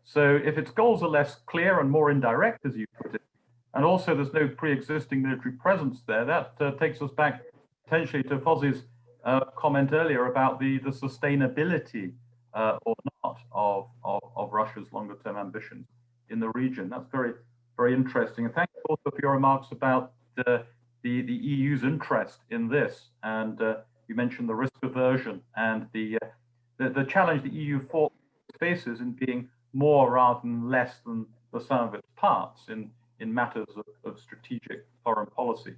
So if its goals are less clear and more indirect, as you put it, and also there's no pre-existing military presence there, that takes us back potentially to Fozzy's comment earlier about the sustainability or not of Russia's longer term ambitions in the region. That's very, very interesting. And thank you also for your remarks about the EU's interest in this. And you mentioned the risk aversion and the challenge the EU faces in being more rather than less than the sum of its parts in matters of strategic foreign policy.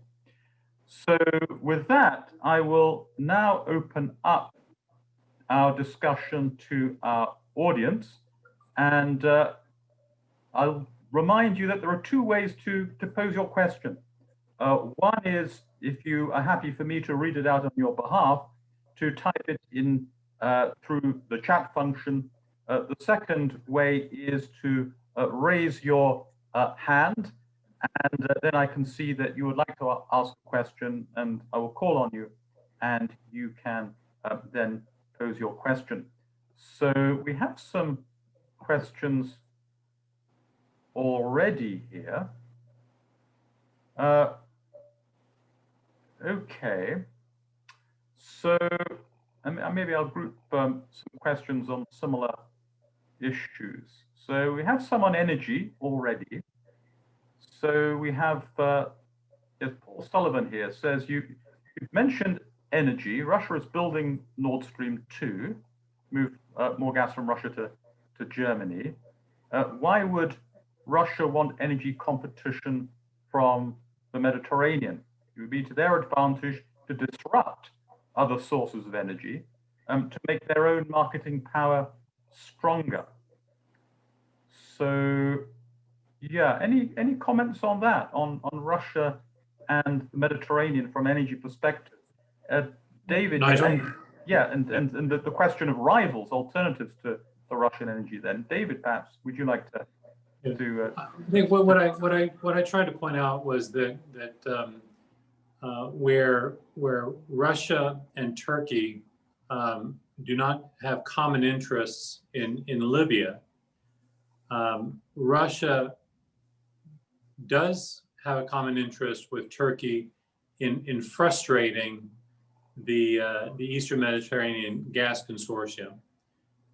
So with that, I will now open up our discussion to our audience. And I'll remind you that there are two ways to pose your question. One is, if you are happy for me to read it out on your behalf, to type it in through the chat function. The second way is to raise your hand, and then I can see that you would like to ask a question, and I will call on you, and you can then pose your question. So we have some questions already here. Okay, so maybe I'll group some questions on similar issues. So we have some on energy already. So we have Paul Sullivan here says you've mentioned energy. Russia is building Nord Stream 2, move more gas from Russia to Germany. Why would Russia want energy competition from the Mediterranean? It would be to their advantage to disrupt other sources of energy to make their own marketing power stronger. So, yeah, any comments on that, on Russia and the Mediterranean from energy perspective? David, Nigel? and the question of rivals, alternatives to Russian energy. Then, David, perhaps would you like to? I think what I tried to point out was that where Russia and Turkey do not have common interests in Libya, Russia does have a common interest with Turkey in frustrating the Eastern Mediterranean gas consortium.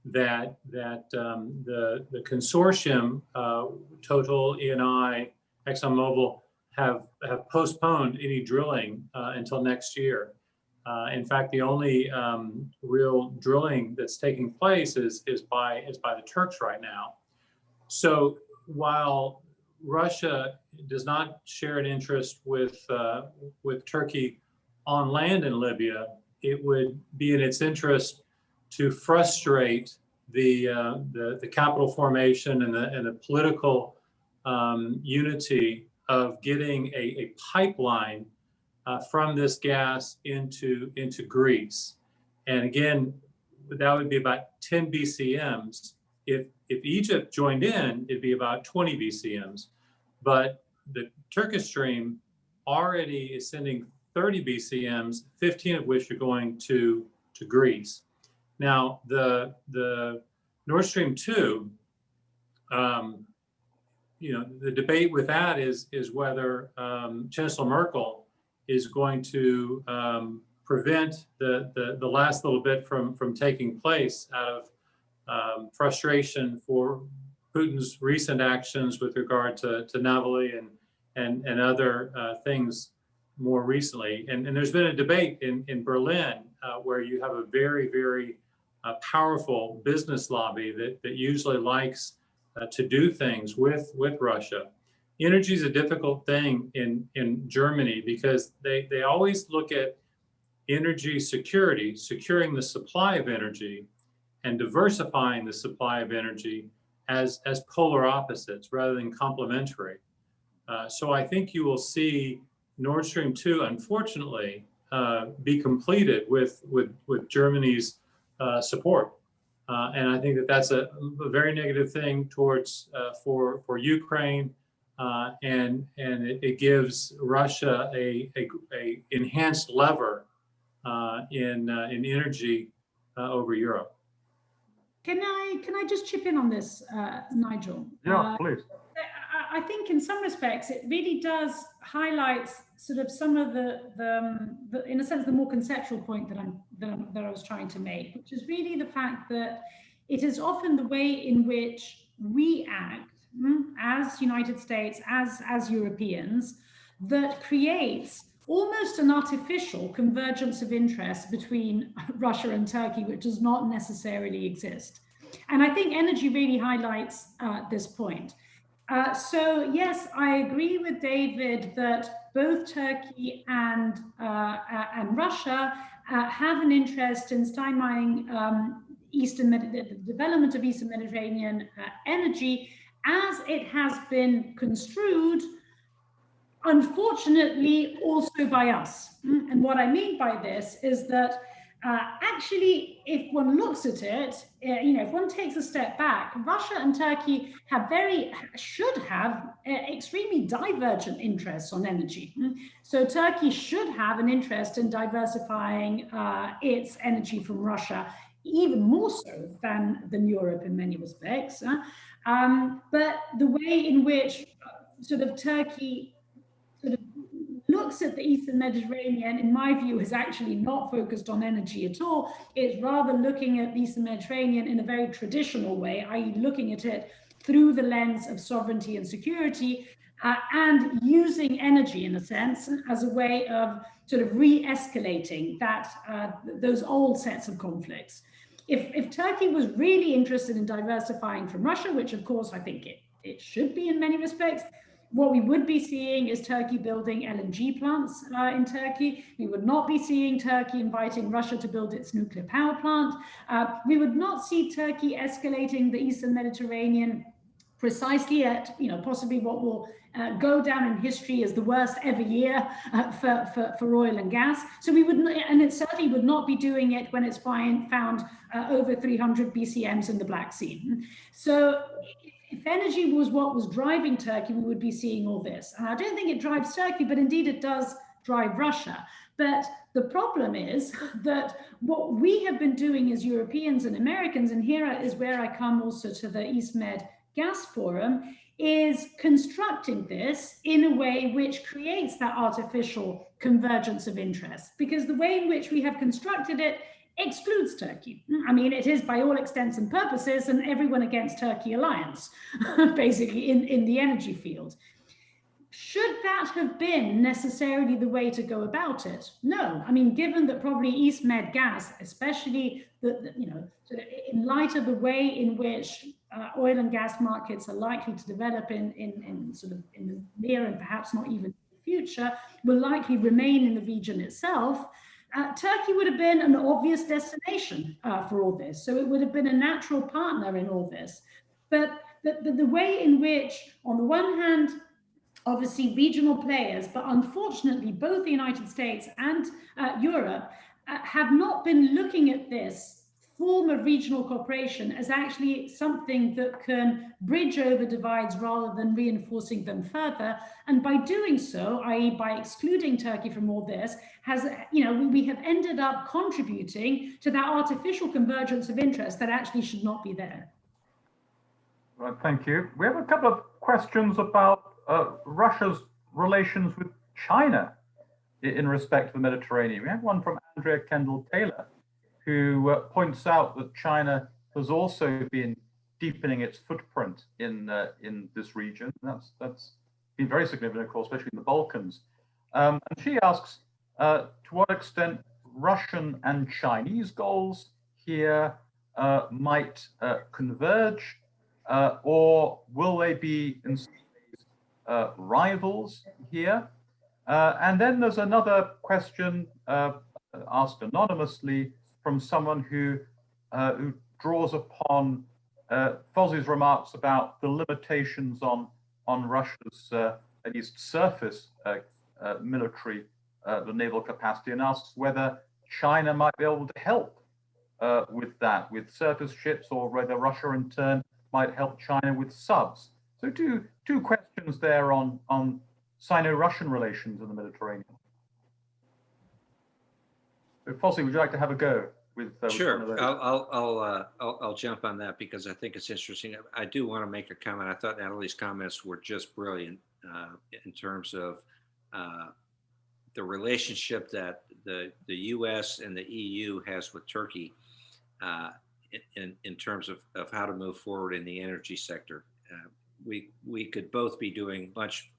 That the consortium, Total, Eni, ExxonMobil, have postponed any drilling until next year. In fact, the only real drilling that's taking place is by the Turks right now. So while Russia does not share an interest with Turkey on land in Libya, it would be in its interest to frustrate the capital formation and the political unity of getting a pipeline from this gas into Greece. And again, that would be about 10 BCMs. If Egypt joined in, it'd be about 20 BCMs. But the Turkish stream already is sending 30 BCMs, 15 of which are going to Greece. Now, the Nord Stream 2, the debate with that is whether Chancellor Merkel is going to prevent the last little bit from taking place out of frustration for Putin's recent actions with regard to Naval and other things more recently. And there's been a debate in Berlin where you have a very, very powerful business lobby that usually likes to do things with Russia. Energy is a difficult thing in Germany because they always look at energy security, securing the supply of energy, and diversifying the supply of energy as polar opposites rather than complementary. So I think you will see Nord Stream 2, unfortunately, be completed with Germany's support. And I think that's a very negative thing towards for Ukraine, and it gives Russia a enhanced lever in energy over Europe. Can I just chip in on this, Nigel? Yeah, please. I think in some respects it really does highlight sort of some of the in a sense the more conceptual point that I was trying to make, which is really the fact that it is often the way in which we act as United States, as Europeans, that creates almost an artificial convergence of interest between Russia and Turkey, which does not necessarily exist. And I think energy really highlights this point. So yes, I agree with David that both Turkey and Russia have an interest in stymieing the development of Eastern Mediterranean energy, as it has been construed, unfortunately, also by us. And what I mean by this is that actually, if one looks at it, if one takes a step back, Russia and Turkey should have extremely divergent interests on energy. So Turkey should have an interest in diversifying its energy from Russia, even more so than Europe in many respects. But the way in which sort of Turkey sort of looks at the Eastern Mediterranean, in my view, is actually not focused on energy at all. It's rather looking at the Eastern Mediterranean in a very traditional way, i.e. looking at it through the lens of sovereignty and security, and using energy, in a sense, as a way of sort of re-escalating those old sets of conflicts. If Turkey was really interested in diversifying from Russia, which of course I think it should be in many respects, what we would be seeing is Turkey building LNG plants in Turkey. We would not be seeing Turkey inviting Russia to build its nuclear power plant. We would not see Turkey escalating the Eastern Mediterranean precisely at, possibly what will go down in history as the worst ever year for oil and gas. So we wouldn't, and it certainly would not be doing it when it's found over 300 BCMs in the Black Sea. So if energy was what was driving Turkey, we would be seeing all this. And I don't think it drives Turkey, but indeed it does drive Russia. But the problem is that what we have been doing as Europeans and Americans, and here is where I come also to the East Med Gas Forum, is constructing this in a way which creates that artificial convergence of interest, because the way in which we have constructed it excludes Turkey. I mean, it is by all extents and purposes an everyone against Turkey alliance, basically in the energy field. Should that have been necessarily the way to go about it? No. I mean, given that probably East Med Gas, especially sort of in light of the way in which oil and gas markets are likely to develop in the near and perhaps not even the future, will likely remain in the region itself. Turkey would have been an obvious destination for all this. So it would have been a natural partner in all this. But the way in which, on the one hand, obviously regional players, but unfortunately both the United States and Europe have not been looking at this form of regional cooperation as actually something that can bridge over divides rather than reinforcing them further. And by doing so, i.e. by excluding Turkey from all this, we have ended up contributing to that artificial convergence of interest that actually should not be there. Right, thank you. We have a couple of questions about Russia's relations with China in respect to the Mediterranean. We have one from Andrea Kendall-Taylor, who points out that China has also been deepening its footprint in this region. That's been very significant, of course, especially in the Balkans. And she asks, to what extent Russian and Chinese goals here might converge, or will they be in some ways rivals here? And then there's another question asked anonymously from someone who draws upon Fozzie's remarks about the limitations on Russia's at least surface military, the naval capacity, and asks whether China might be able to help with that, with surface ships, or whether Russia in turn might help China with subs. So two questions there on Sino-Russian relations in the Mediterranean. So Fozzie, would you like to have a go with? Sure, I'll jump on that because I think it's interesting. I do want to make a comment. I thought Natalie's comments were just brilliant in terms of the relationship that the U.S. and the EU has with Turkey in terms of how to move forward in the energy sector. We could both be doing much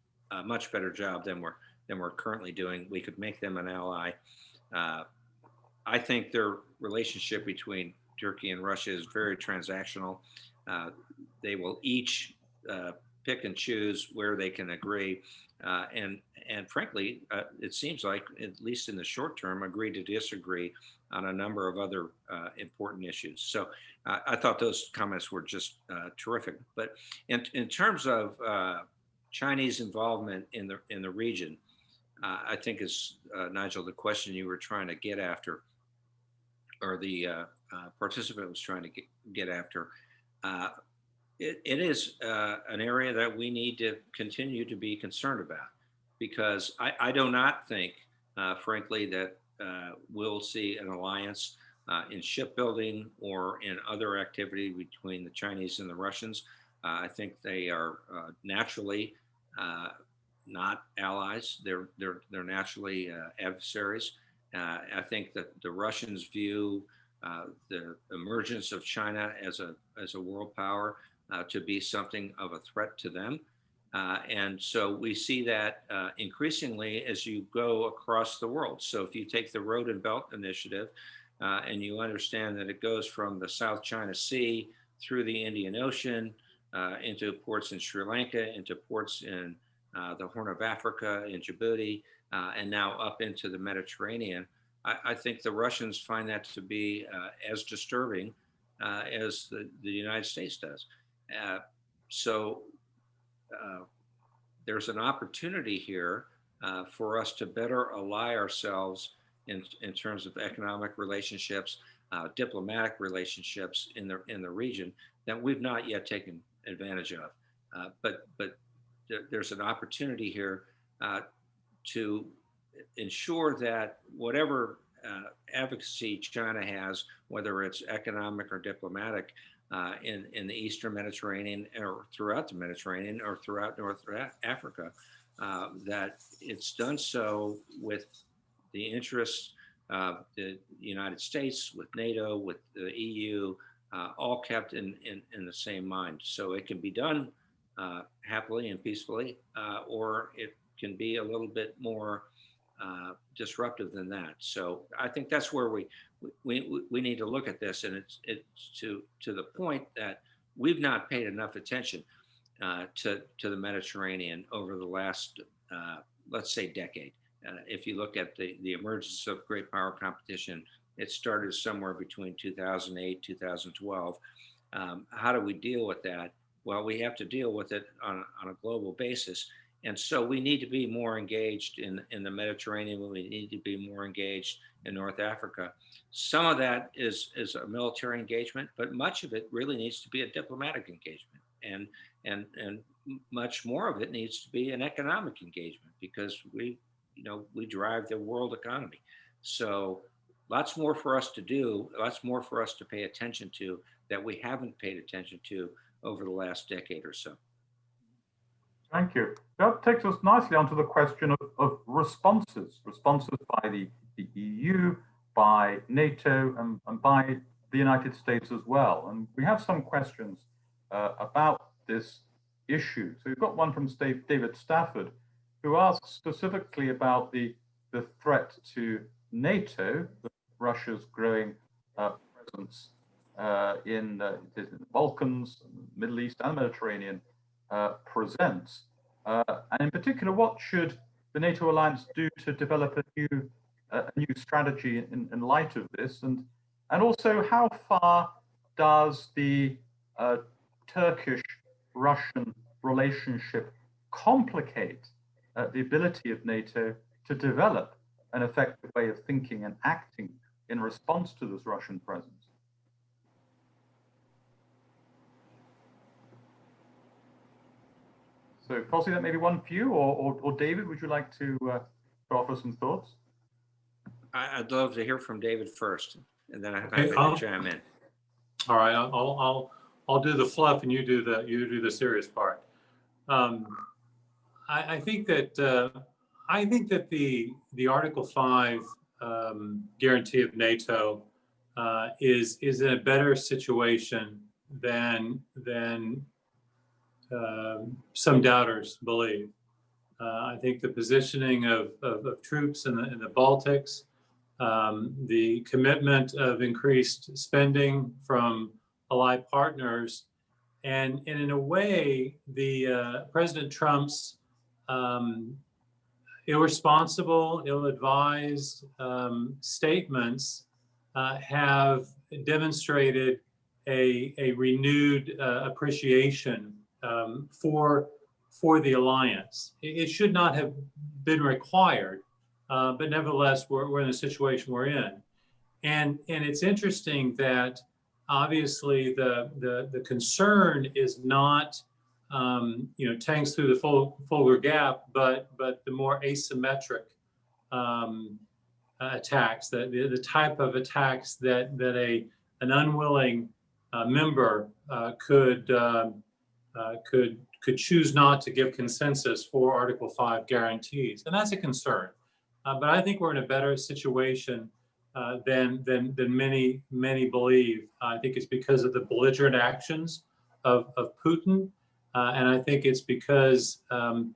better job than we're currently doing. We could make them an ally. I think their relationship between Turkey and Russia is very transactional. They will each pick and choose where they can agree, and frankly, it seems like, at least in the short term, agree to disagree on a number of other important issues. So I thought those comments were just terrific. But in terms of Chinese involvement in the region, I think is Nigel, the question you were trying to get after, or the participant was trying to get after. It is an area that we need to continue to be concerned about, because I do not think, frankly, that we'll see an alliance in shipbuilding or in other activity between the Chinese and the Russians. I think they are naturally not allies. They're naturally adversaries. I think that the Russians view the emergence of China as a world power to be something of a threat to them. And so we see that increasingly as you go across the world. So if you take the Road and Belt Initiative and you understand that it goes from the South China Sea through the Indian Ocean into ports in Sri Lanka, into ports in the Horn of Africa, in Djibouti, and now up into the Mediterranean, I think the Russians find that to be as disturbing as the United States does. So there's an opportunity here for us to better ally ourselves in terms of economic relationships, diplomatic relationships in the region that we've not yet taken advantage of. But there's an opportunity here to ensure that whatever advocacy China has, whether it's economic or diplomatic, in the Eastern Mediterranean or throughout the Mediterranean or throughout North Africa, that it's done so with the interests of the United States, with NATO, with the EU, all kept in the same mind. So it can be done happily and peacefully, or it can be a little bit more disruptive than that. So I think that's where we need to look at this, and it's to the point that we've not paid enough attention to the Mediterranean over the last, let's say, decade. If you look at the emergence of great power competition, it started somewhere between 2008, 2012. How do we deal with that? Well, we have to deal with it on a global basis. And so we need to be more engaged in the Mediterranean. We need to be more engaged in North Africa. Some of that is a military engagement, but much of it really needs to be a diplomatic engagement. And much more of it needs to be an economic engagement, because we drive the world economy. So lots more for us to do, lots more for us to pay attention to that we haven't paid attention to over the last decade or so. Thank you. That takes us nicely onto the question of responses by the EU, by NATO, and by the United States as well. And we have some questions about this issue. So we've got one from David Stafford, who asks specifically about the threat to NATO, Russia's growing presence in the Balkans, Middle East, and Mediterranean presents. And in particular, what should the NATO alliance do to develop a new strategy in light of this? And also, how far does the Turkish-Russian relationship complicate the ability of NATO to develop an effective way of thinking and acting in response to this Russian presence? So, Kossi, that may be one for you, or David, would you like to offer some thoughts? I'd love to hear from David first, and then I'll chime in. All right, I'll do the fluff, and you do the serious part. I think that the Article 5 guarantee of NATO is in a better situation than some doubters believe. I think the positioning of troops in the Baltics, the commitment of increased spending from allied partners, and in a way, the President Trump's irresponsible, ill-advised statements have demonstrated a renewed appreciation for the alliance. It should not have been required, but nevertheless, we're in the situation we're in. And it's interesting that obviously the concern is not tanks through the Fulgur Gap, but the more asymmetric attacks, the type of attacks that an unwilling member could choose not to give consensus for Article 5 guarantees, and that's a concern. But I think we're in a better situation than many believe. I think it's because of the belligerent actions Putin. And I think it's because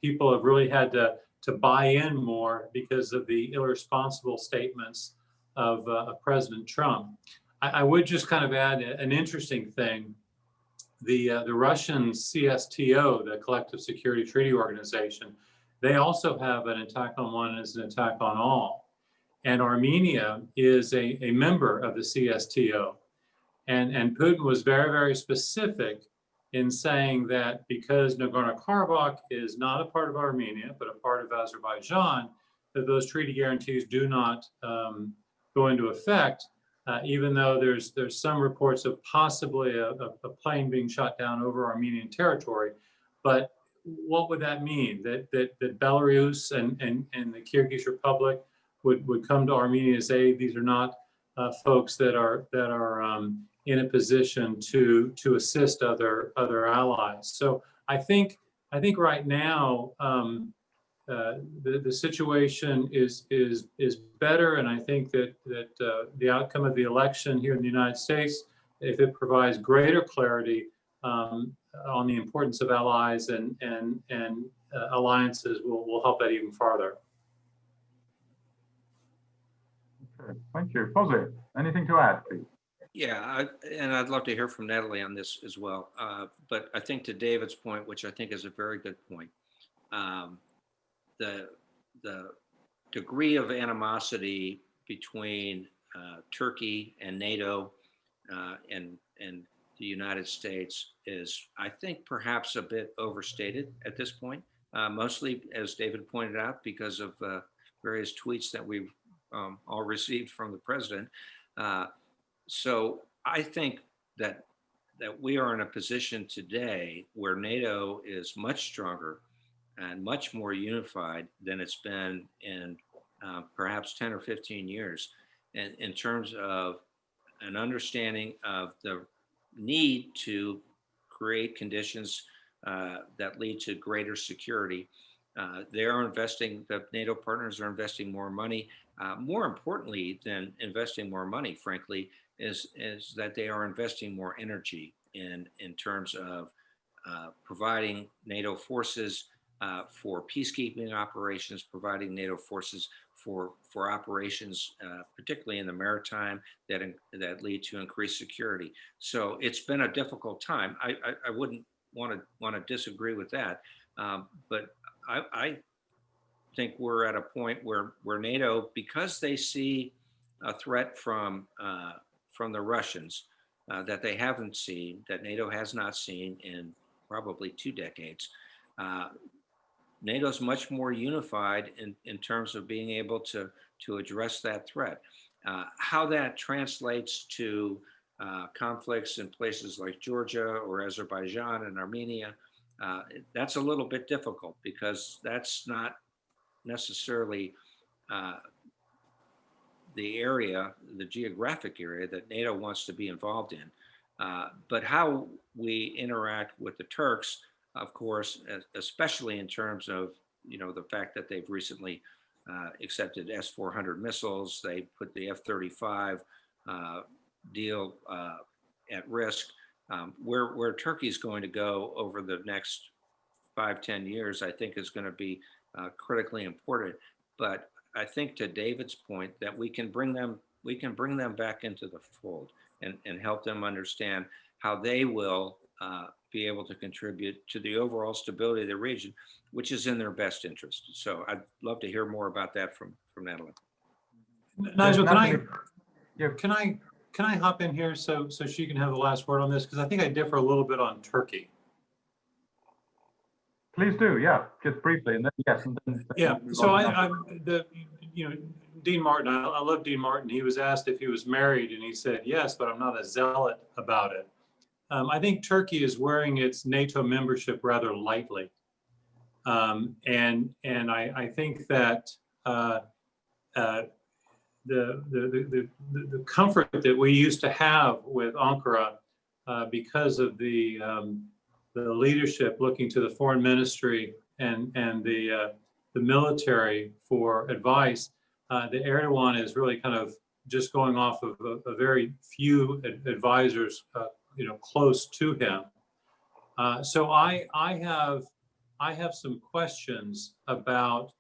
people have really had to buy in more because of the irresponsible statements of President Trump. I would just kind of add an interesting thing. The Russian CSTO, the Collective Security Treaty Organization, they also have an attack on one as an attack on all. And Armenia is a member of the CSTO. And Putin was very, very specific in saying that because Nagorno-Karabakh is not a part of Armenia, but a part of Azerbaijan, that those treaty guarantees do not go into effect, even though there's some reports of possibly a plane being shot down over Armenian territory. But what would that mean? That Belarus and the Kyrgyz Republic would come to Armenia's aid? These are not folks that are in a position to assist other allies. So I think right now the situation is better, and I think that the outcome of the election here in the United States, if it provides greater clarity on the importance of allies and alliances, will help that even farther. Okay, thank you. Jose, anything to add, please? Yeah, and I'd love to hear from Natalie on this as well. But I think to David's point, which I think is a very good point, the degree of animosity between Turkey and NATO and the United States is, I think, perhaps a bit overstated at this point, mostly, as David pointed out, because of various tweets that we've all received from the president. So I think that we are in a position today where NATO is much stronger and much more unified than it's been in perhaps 10 or 15 years in terms of an understanding of the need to create conditions that lead to greater security. They are investing, the NATO partners are investing more money. More importantly than investing more money, frankly, is that they are investing more energy in terms of providing NATO forces for peacekeeping operations, providing NATO forces for operations, particularly in the maritime, that lead to increased security. So it's been a difficult time. I wouldn't want to disagree with that, but I think we're at a point where NATO, because they see a threat from the Russians that they haven't seen, that NATO has not seen in probably 2 decades. NATO's much more unified in terms of being able to address that threat. How that translates to conflicts in places like Georgia or Azerbaijan and Armenia, that's a little bit difficult because that's not necessarily the area, the geographic area that NATO wants to be involved in. But how we interact with the Turks, of course, especially in terms of, the fact that they've recently accepted S-400 missiles, they put the F-35 deal at risk. Where Turkey's going to go over the next 5-10 years, I think is going to be critically important. But I think to David's point that we can bring them back into the fold and help them understand how they will be able to contribute to the overall stability of the region, which is in their best interest. So I'd love to hear more about that from Natalie. Nigel, can I hop in here so she can have the last word on this? Because I think I differ a little bit on Turkey. Please do, yeah, just briefly, and then yes. And then yeah, so Dean Martin, I love Dean Martin. He was asked if he was married, and he said yes, but I'm not a zealot about it. I think Turkey is wearing its NATO membership rather lightly, and I think that the comfort that we used to have with Ankara because of the leadership looking to the foreign ministry and the military for advice, the Erdogan is really kind of just going off of a very few advisors, close to him. So I have some questions about,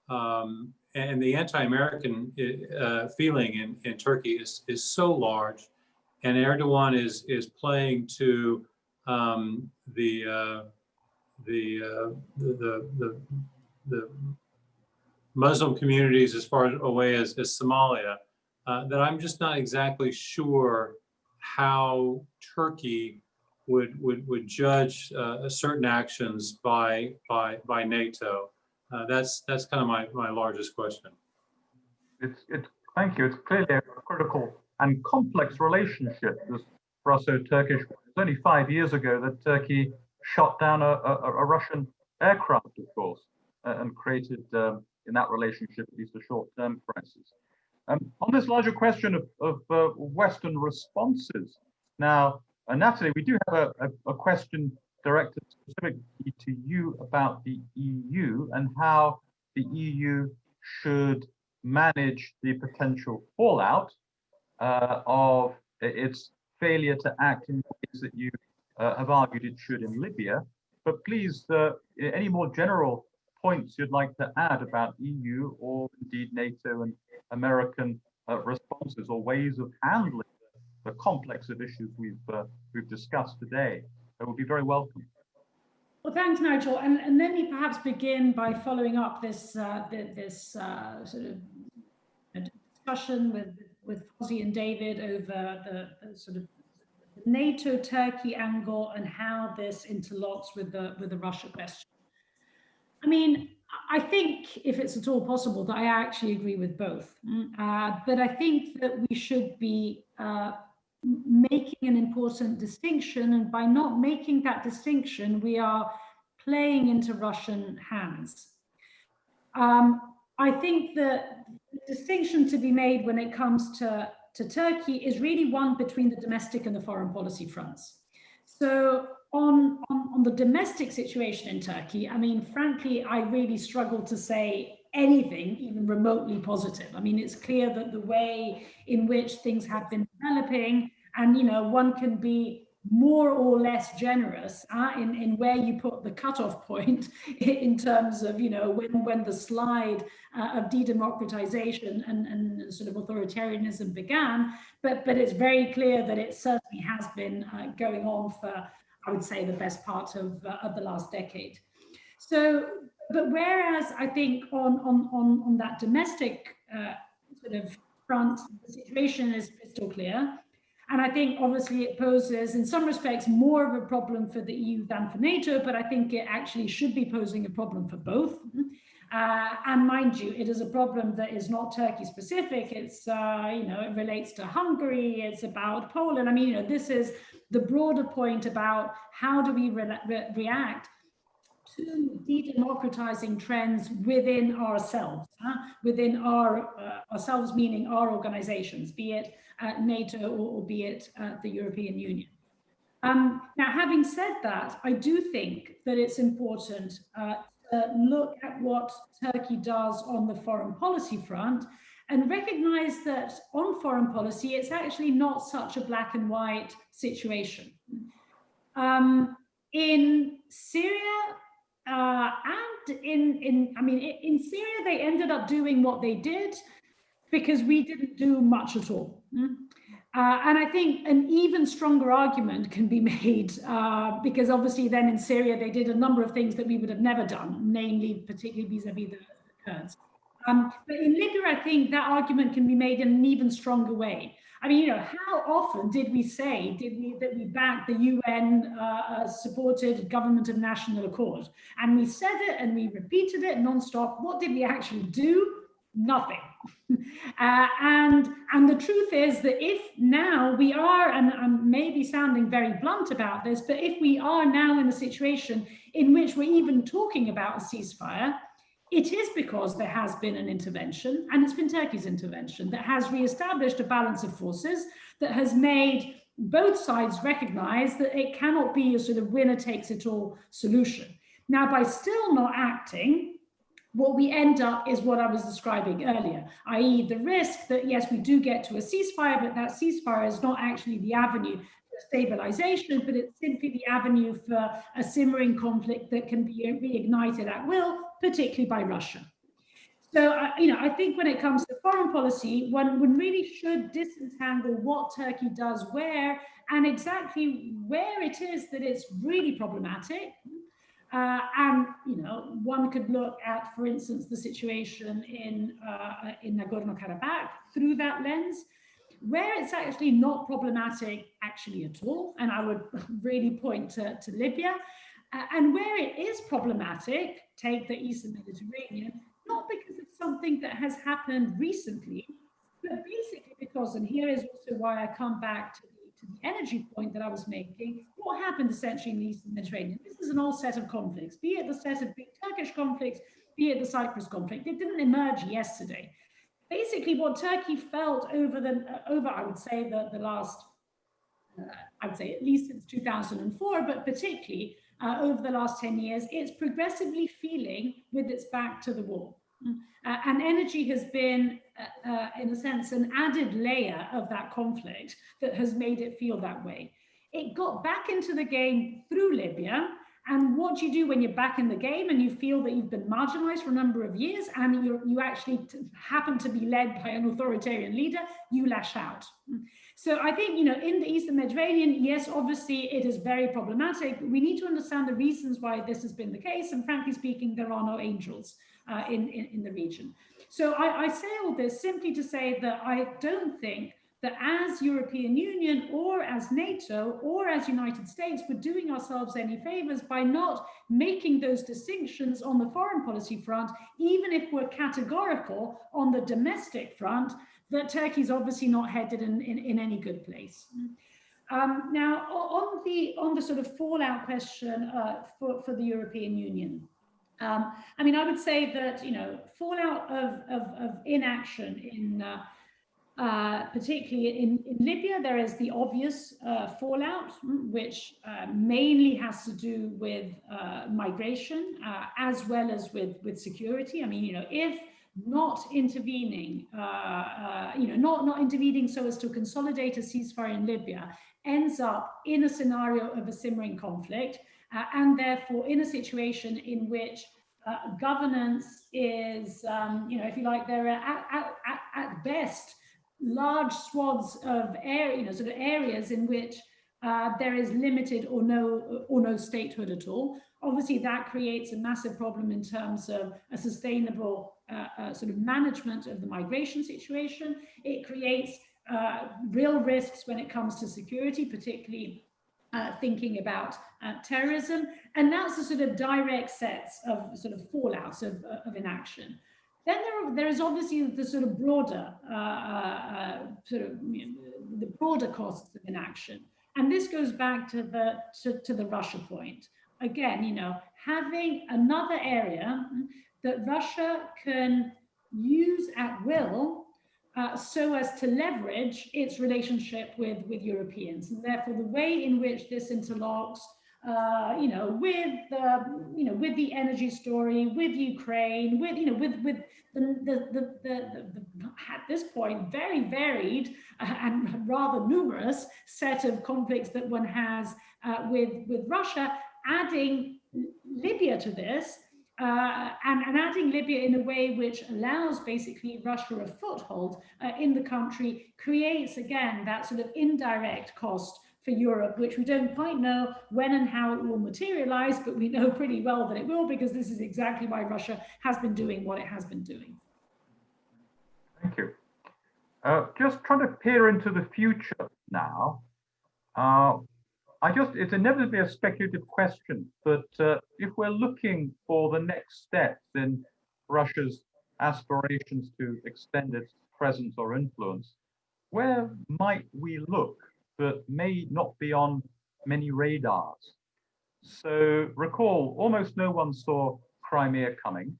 and the anti-American feeling in Turkey is so large, and Erdogan is playing to the Muslim communities as far away as Somalia, that I'm just not exactly sure how Turkey would judge certain actions by NATO. That's kind of my largest question. Thank you. It's clearly a critical and complex relationship, this Russo-Turkish. It's only 5 years ago that Turkey shot down a Russian aircraft, of course, and created, in that relationship, at least a short-term crisis. On this larger question of Western responses, now, Natalie, we do have a question directed specifically to you about the EU and how the EU should manage the potential fallout of its failure to act in ways that you have argued it should in Libya. But please, any more general points you'd like to add about EU or indeed NATO and American responses or ways of handling the complex of issues we've discussed today, that would be very welcome. Well, thanks, Nigel. And let me perhaps begin by following up this sort of discussion with Fozzie and David over the sort of NATO-Turkey angle and how this interlocks with the Russia question. I mean, I think if it's at all possible that I actually agree with both, but I think that we should be making an important distinction, and by not making that distinction, we are playing into Russian hands. I think that the distinction to be made when it comes to Turkey is really one between the domestic and the foreign policy fronts. So on the domestic situation in Turkey, I mean, frankly, I really struggle to say anything even remotely positive. I mean, it's clear that the way in which things have been developing, and one can be more or less generous in where you put the cutoff point in terms of when the slide of de-democratization and sort of authoritarianism began, but it's very clear that it certainly has been going on for, I would say, the best part of the last decade. So, but whereas I think on that domestic sort of front, the situation is crystal clear. And I think obviously it poses in some respects more of a problem for the EU than for NATO, but I think it actually should be posing a problem for both. And mind you, it is a problem that is not Turkey specific. It's, it relates to Hungary, it's about Poland. I mean, this is the broader point about how do we react to de-democratizing trends within ourselves, within ourselves, meaning our organizations, be it NATO or be it the European Union. Now, having said that, I do think that it's important to look at what Turkey does on the foreign policy front and recognize that on foreign policy, it's actually not such a black and white situation. In Syria, and in Syria, they ended up doing what they did because we didn't do much at all. And I think an even stronger argument can be made because obviously then in Syria, they did a number of things that we would have never done, namely particularly vis-a-vis the Kurds. But in Libya, I think that argument can be made in an even stronger way. I mean, how often did we say that we backed the UN supported government of national accord? And we said it and we repeated it nonstop. What did we actually do? Nothing. And the truth is that if now we are, and I'm maybe sounding very blunt about this, but if we are now in a situation in which we're even talking about a ceasefire, it is because there has been an intervention, and it's been Turkey's intervention that has reestablished a balance of forces, that has made both sides recognize that it cannot be a sort of winner takes it all solution. Now, by still not acting, what we end up is what I was describing earlier, i.e. the risk that, yes, we do get to a ceasefire, but that ceasefire is not actually the avenue stabilization, but it's simply the avenue for a simmering conflict that can be reignited at will, particularly by Russia. So, I think when it comes to foreign policy, one really should disentangle what Turkey does where and exactly where it is that it's really problematic. And one could look at, for instance, the situation in Nagorno-Karabakh through that lens, where it's actually not problematic actually at all. And I would really point to Libya. And where it is problematic, take the Eastern Mediterranean, not because it's something that has happened recently, but basically because, and here is also why I come back to the energy point that I was making, what happened essentially in the Eastern Mediterranean? This is an old set of conflicts, be it the set of big Turkish conflicts, be it the Cyprus conflict. It didn't emerge yesterday. Basically, what Turkey felt over I would say the last, I would say at least since 2004, but particularly over the last 10 years, it's progressively feeling with its back to the wall. And energy has been, in a sense, an added layer of that conflict that has made it feel that way. It got back into the game through Libya. And what do you do when you're back in the game and you feel that you've been marginalized for a number of years and you actually happen to be led by an authoritarian leader? You lash out. So I think, in the Eastern Mediterranean, yes, obviously it is very problematic. We need to understand the reasons why this has been the case. And frankly speaking, there are no angels in the region. So I say all this simply to say that I don't think that as European Union or as NATO or as United States, we're doing ourselves any favors by not making those distinctions on the foreign policy front, even if we're categorical on the domestic front, that Turkey's obviously not headed in any good place. Now, on the sort of fallout question for the European Union, I would say that, fallout of inaction in particularly in Libya, there is the obvious fallout, which mainly has to do with migration, as well as with security. If not intervening, not intervening so as to consolidate a ceasefire in Libya, ends up in a scenario of a simmering conflict, and therefore in a situation in which governance is, if you like, there are at best large swaths of areas in which there is limited or no statehood at all. Obviously, that creates a massive problem in terms of a sustainable sort of management of the migration situation. It creates real risks when it comes to security, particularly thinking about terrorism, and that's the sort of direct sets of sort of fallouts of inaction. Then there is obviously the sort of broader, the broader costs of inaction, and this goes back to the Russia point. Again, having another area that Russia can use at will, so as to leverage its relationship with Europeans, and therefore the way in which this interlocks, with the energy story, with Ukraine, with the at this point very varied and rather numerous set of conflicts that one has with Russia, adding Libya to this. And adding Libya in a way which allows basically Russia a foothold in the country creates, again, that sort of indirect cost for Europe, which we don't quite know when and how it will materialize, but we know pretty well that it will, because this is exactly why Russia has been doing what it has been doing. Thank you. Just trying to peer into the future now. It's inevitably a speculative question, but if we're looking for the next steps in Russia's aspirations to extend its presence or influence, where might we look that may not be on many radars? So recall, almost no one saw Crimea coming.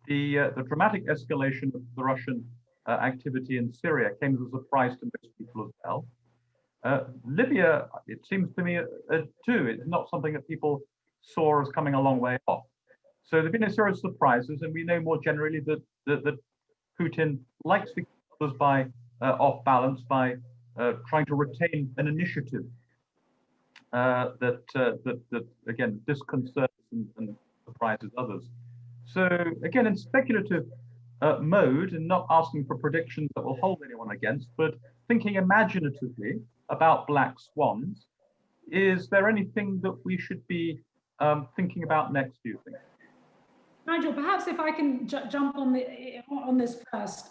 The dramatic escalation of the Russian activity in Syria came as a surprise to most people as well. Libya, it seems to me, too, it's not something that people saw as coming a long way off. So there have been a series of surprises, and we know more generally that Putin likes to keep others off balance by trying to retain an initiative that again disconcerts and surprises others. So again, in speculative mode, and not asking for predictions that will hold anyone against, but thinking imaginatively about black swans, is there anything that we should be thinking about next, do you think? Nigel, perhaps if I can jump on this first.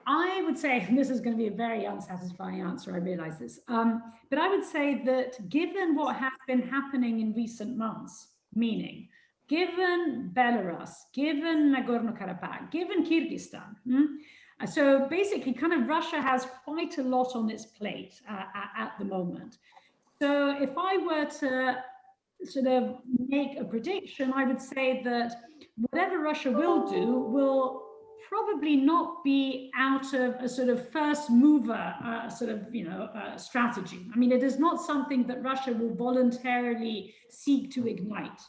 I would say, and this is going to be a very unsatisfying answer, I realize this, but I would say that given what has been happening in recent months, meaning given Belarus, given Nagorno-Karabakh, given Kyrgyzstan, so basically kind of Russia has quite a lot on its plate at the moment. So if I were to sort of make a prediction, I would say that whatever Russia will do will probably not be out of a sort of first mover strategy. I mean, it is not something that Russia will voluntarily seek to ignite,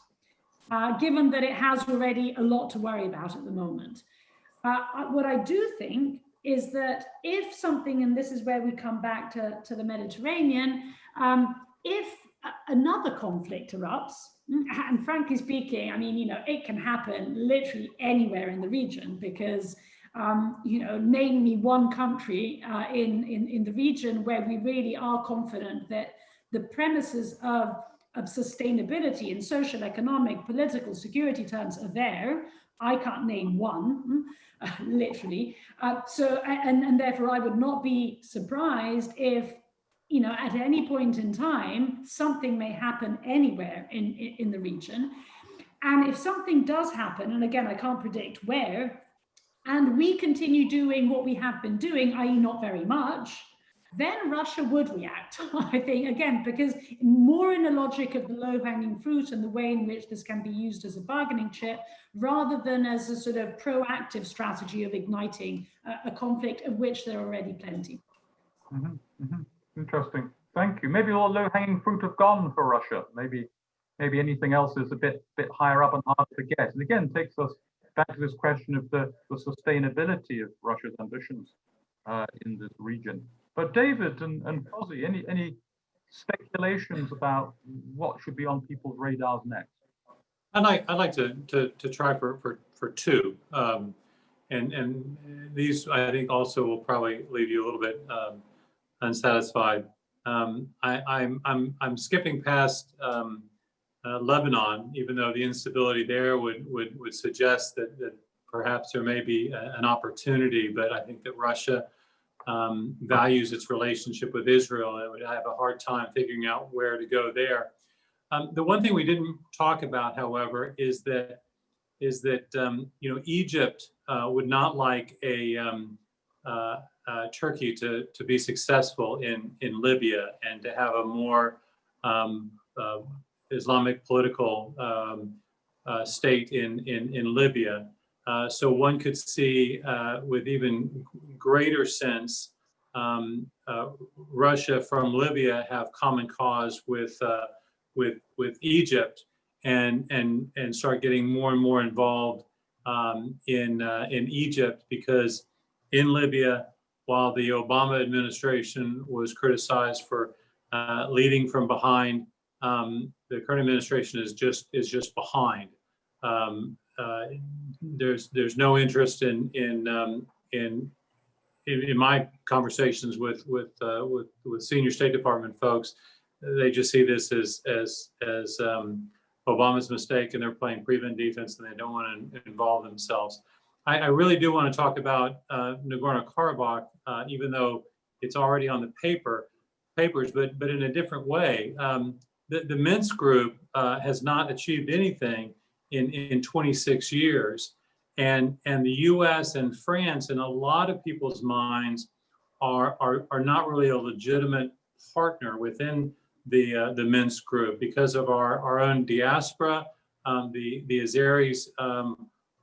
given that it has already a lot to worry about at the moment. What I do think is that if something, and this is where we come back to the Mediterranean, if another conflict erupts, and frankly speaking, I mean, it can happen literally anywhere in the region because, name me one country in the region where we really are confident that the premises of sustainability in social, economic, political, security terms are there. I can't name one, literally. And therefore I would not be surprised if, at any point in time, something may happen anywhere in the region. And if something does happen, and again, I can't predict where, and we continue doing what we have been doing, i.e. not very much, then Russia would react, I think, again, because more in the logic of the low-hanging fruit and the way in which this can be used as a bargaining chip, rather than as a sort of proactive strategy of igniting a conflict, of which there are already plenty. Mm-hmm, mm-hmm. Interesting. Thank you. Maybe all low-hanging fruit have gone for Russia. Maybe anything else is a bit higher up and harder to get. And again, takes us back to this question of the sustainability of Russia's ambitions in this region. But David and Fozzie, any speculations about what should be on people's radars next? I'd like to try for two, and these I think also will probably leave you a little bit unsatisfied. I'm skipping past Lebanon, even though the instability there would suggest that perhaps there may be an opportunity, but I think that Russia values its relationship with Israel and would have a hard time figuring out where to go there. The one thing we didn't talk about, however, is that Egypt would not like Turkey to be successful in Libya and to have a more Islamic political state in Libya. So one could see with even greater sense Russia from Libya have common cause with Egypt and start getting more and more involved in Egypt, because in Libya, while the Obama administration was criticized for leading from behind, the current administration is just behind. There's no interest in my conversations with senior State Department folks. They just see this as Obama's mistake, and they're playing prevent defense, and they don't want to involve themselves. I really do want to talk about Nagorno-Karabakh, even though it's already on the papers, but in a different way. The Minsk group has not achieved anything in 26 years, and the U.S. and France, in a lot of people's minds, are not really a legitimate partner within the Minsk group because of our own diaspora. The Azeris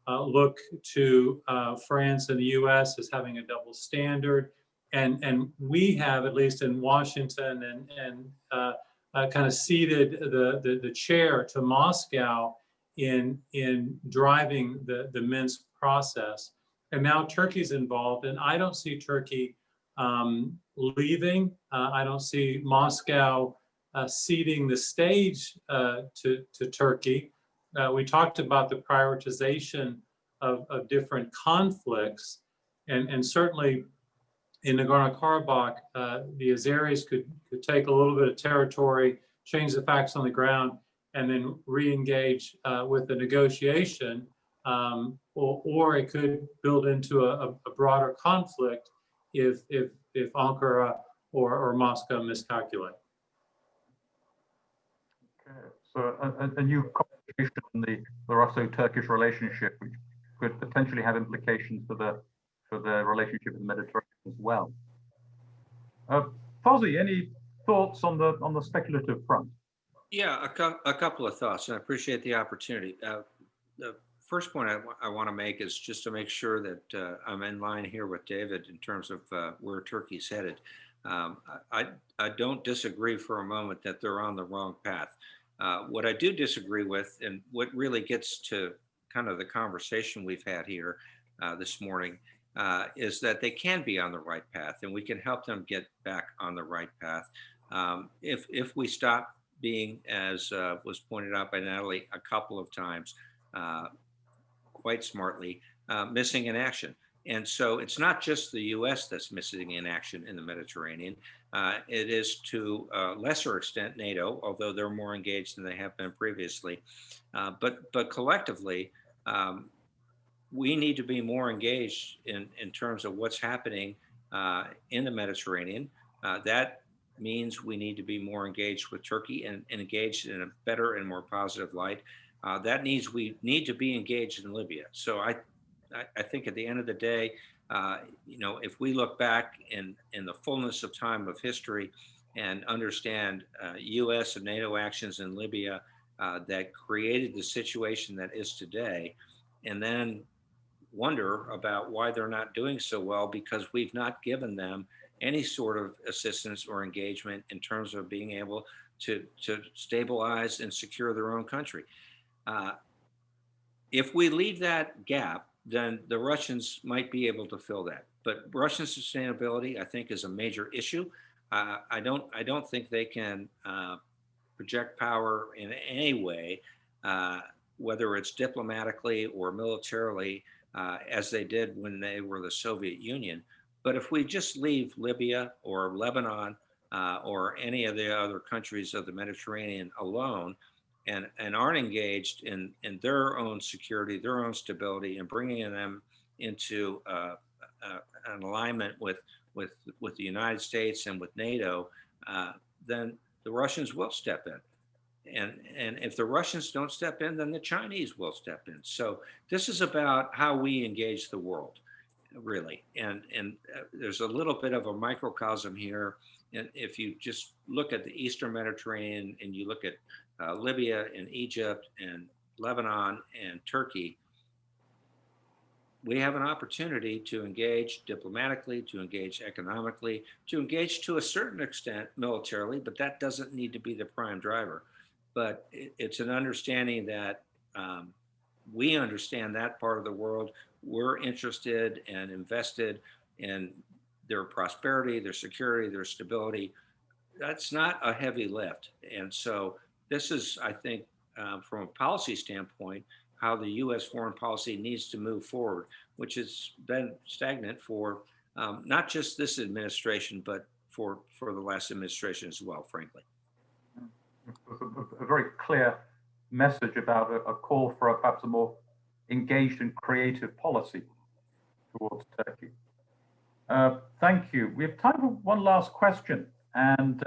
look to France and the U.S. as having a double standard, and we have, at least in Washington, and kind of ceded the chair to Moscow in driving the Minsk process. And now Turkey's involved, and I don't see Turkey leaving. I don't see Moscow ceding the stage to Turkey. We talked about the prioritization of different conflicts, and certainly in Nagorno-Karabakh, the Azeris could take a little bit of territory, change the facts on the ground, and then re-engage with the negotiation, or it could build into a broader conflict if Ankara or Moscow miscalculate. Okay. So a new complication in the Russo-Turkish relationship, which could potentially have implications for the relationship in the Mediterranean as well. Fozzie, any thoughts on the speculative front? Yeah, a couple of thoughts, and I appreciate the opportunity. The first point I want to make is just to make sure that I'm in line here with David in terms of where Turkey's headed. I don't disagree for a moment that they're on the wrong path. What I do disagree with, and what really gets to kind of the conversation we've had here this morning, is that they can be on the right path, and we can help them get back on the right path if we stop being, as was pointed out by Natalie a couple of times, quite smartly, missing in action. And so it's not just the US that's missing in action in the Mediterranean. It is to a lesser extent NATO, although they're more engaged than they have been previously. But collectively, we need to be more engaged in terms of what's happening in the Mediterranean. That means we need to be more engaged with Turkey and engaged in a better and more positive light. That means we need to be engaged in Libya. So I think at the end of the day, if we look back in the fullness of time of history and understand US and NATO actions in Libya that created the situation that is today, and then wonder about why they're not doing so well because we've not given them any sort of assistance or engagement in terms of being able to stabilize and secure their own country. If we leave that gap, then the Russians might be able to fill that. But Russian sustainability, I think, is a major issue. I don't think they can project power in any way, whether it's diplomatically or militarily, as they did when they were the Soviet Union. But if we just leave Libya or Lebanon or any of the other countries of the Mediterranean alone, and aren't engaged in their own security, their own stability, and bringing them into an alignment with the United States and with NATO, then the Russians will step in. And if the Russians don't step in, then the Chinese will step in. So this is about how we engage the world, really. And there's a little bit of a microcosm here. And if you just look at the Eastern Mediterranean and you look at Libya and Egypt and Lebanon and Turkey, we have an opportunity to engage diplomatically, to engage economically, to engage to a certain extent militarily, but that doesn't need to be the prime driver. But it's an understanding that we understand that part of the world. We're interested and invested in their prosperity, their security, their stability. That's not a heavy lift. And so this is, I think, from a policy standpoint, how the U.S. foreign policy needs to move forward, which has been stagnant for not just this administration, but for the last administration as well, frankly. A very clear message about a call for perhaps a more engaged and creative policy towards Turkey. Thank you. We have time for one last question. And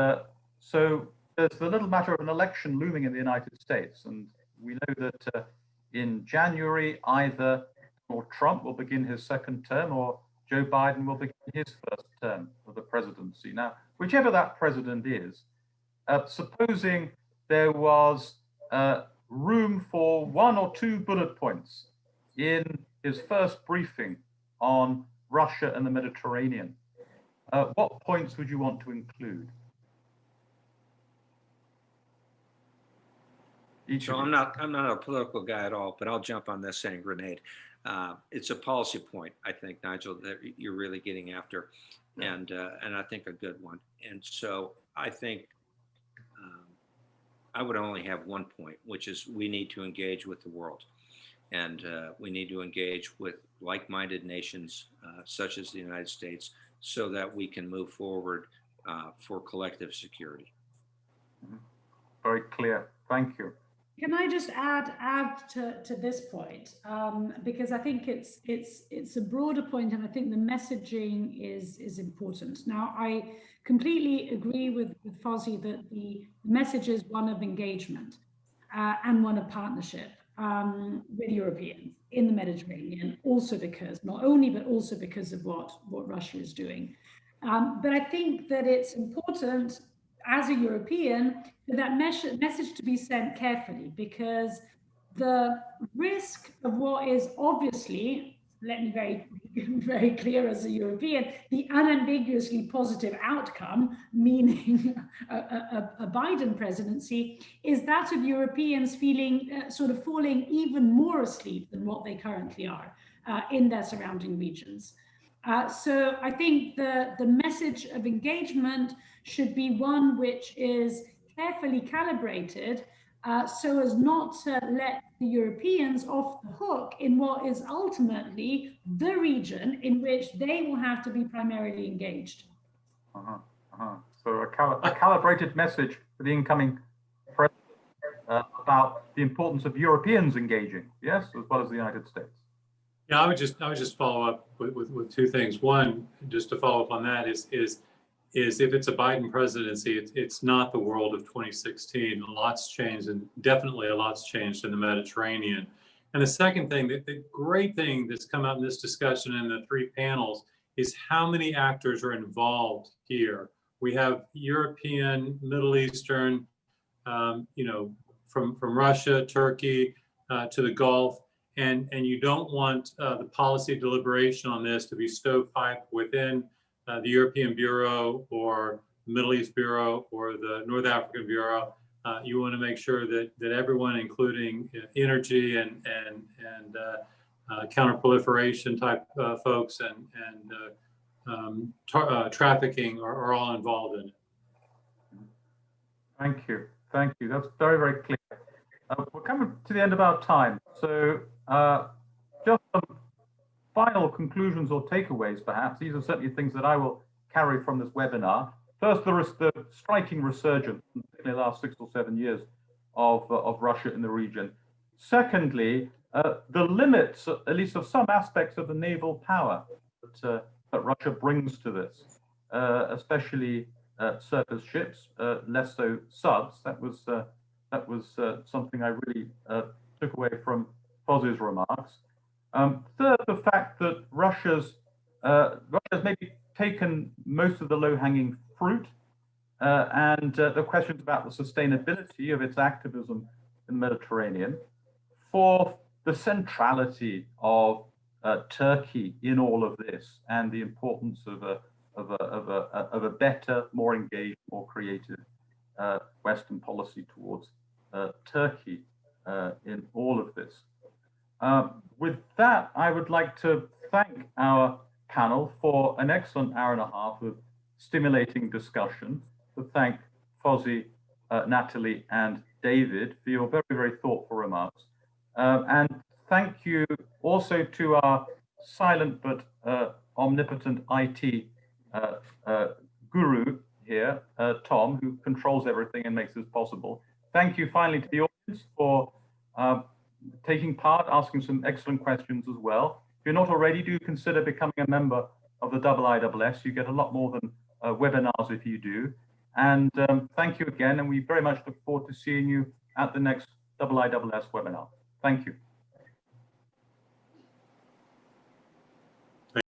so there's the little matter of an election looming in the United States. And we know that in January, either Donald Trump will begin his second term or Joe Biden will begin his first term of the presidency. Now, whichever that president is, supposing there was room for one or two bullet points in his first briefing on Russia and the Mediterranean, what points would you want to include? So I'm not a political guy at all, but I'll jump on this hand grenade. It's a policy point, I think, Nigel, that you're really getting after. and I think a good one. And so I think I would only have one point, which is we need to engage with the world. And we need to engage with like-minded nations such as the United States so that we can move forward for collective security. Very clear. Thank you. Can I just add to this point, because I think it's a broader point, and I think the messaging is important. Now, I completely agree with Fozzie that the message is one of engagement and one of partnership with Europeans in the Mediterranean, also because not only but also because of what Russia is doing. But I think that it's important as a European for that message to be sent carefully, because the risk of what is obviously, let me very clear as a European, the unambiguously positive outcome, meaning a Biden presidency, is that of Europeans feeling sort of falling even more asleep than what they currently are in their surrounding regions. So I think the message of engagement should be one which is carefully calibrated so as not to let the Europeans off the hook in what is ultimately the region in which they will have to be primarily engaged. So a calibrated message for the incoming president about the importance of Europeans engaging, yes, as well as the United States. Yeah, I would just follow up with two things. One, just to follow up on that, is if it's a Biden presidency, it's not the world of 2016. A lot's changed, and definitely a lot's changed in the Mediterranean. And the second thing, the great thing that's come out in this discussion in the three panels is how many actors are involved here. We have European, Middle Eastern, from Russia, Turkey to the Gulf. And you don't want the policy deliberation on this to be stovepiped within the European Bureau or the Middle East Bureau or the North African Bureau. You want to make sure that everyone, including energy and counterproliferation type folks and trafficking are all involved in it. Thank you. Thank you. That's very, very clear. We're coming to the end of our time. So just some final conclusions or takeaways, perhaps. These are certainly things that I will carry from this webinar. First, there is the striking resurgence in the last 6 or 7 years of Russia in the region. Secondly, the limits, at least of some aspects of the naval power that Russia brings to this, especially surface ships, less so subs. That was something I really took away from Fozzie's remarks. Third, the fact that Russia's maybe taken most of the low-hanging fruit, and the questions about the sustainability of its activism in the Mediterranean. Fourth, the centrality of Turkey in all of this, and the importance of a better, more engaged, more creative Western policy towards Turkey in all of this. With that, I would like to thank our panel for an excellent hour and a half of stimulating discussion, to thank Fozzie, Natalie, and David for your very, very thoughtful remarks. And thank you also to our silent but omnipotent IT guru here, Tom, who controls everything and makes this possible. Thank you finally to the audience for taking part, asking some excellent questions as well. If you're not already, do consider becoming a member of the IISS. You get a lot more than webinars if you do. And thank you again, and we very much look forward to seeing you at the next IISS webinar. Thank you.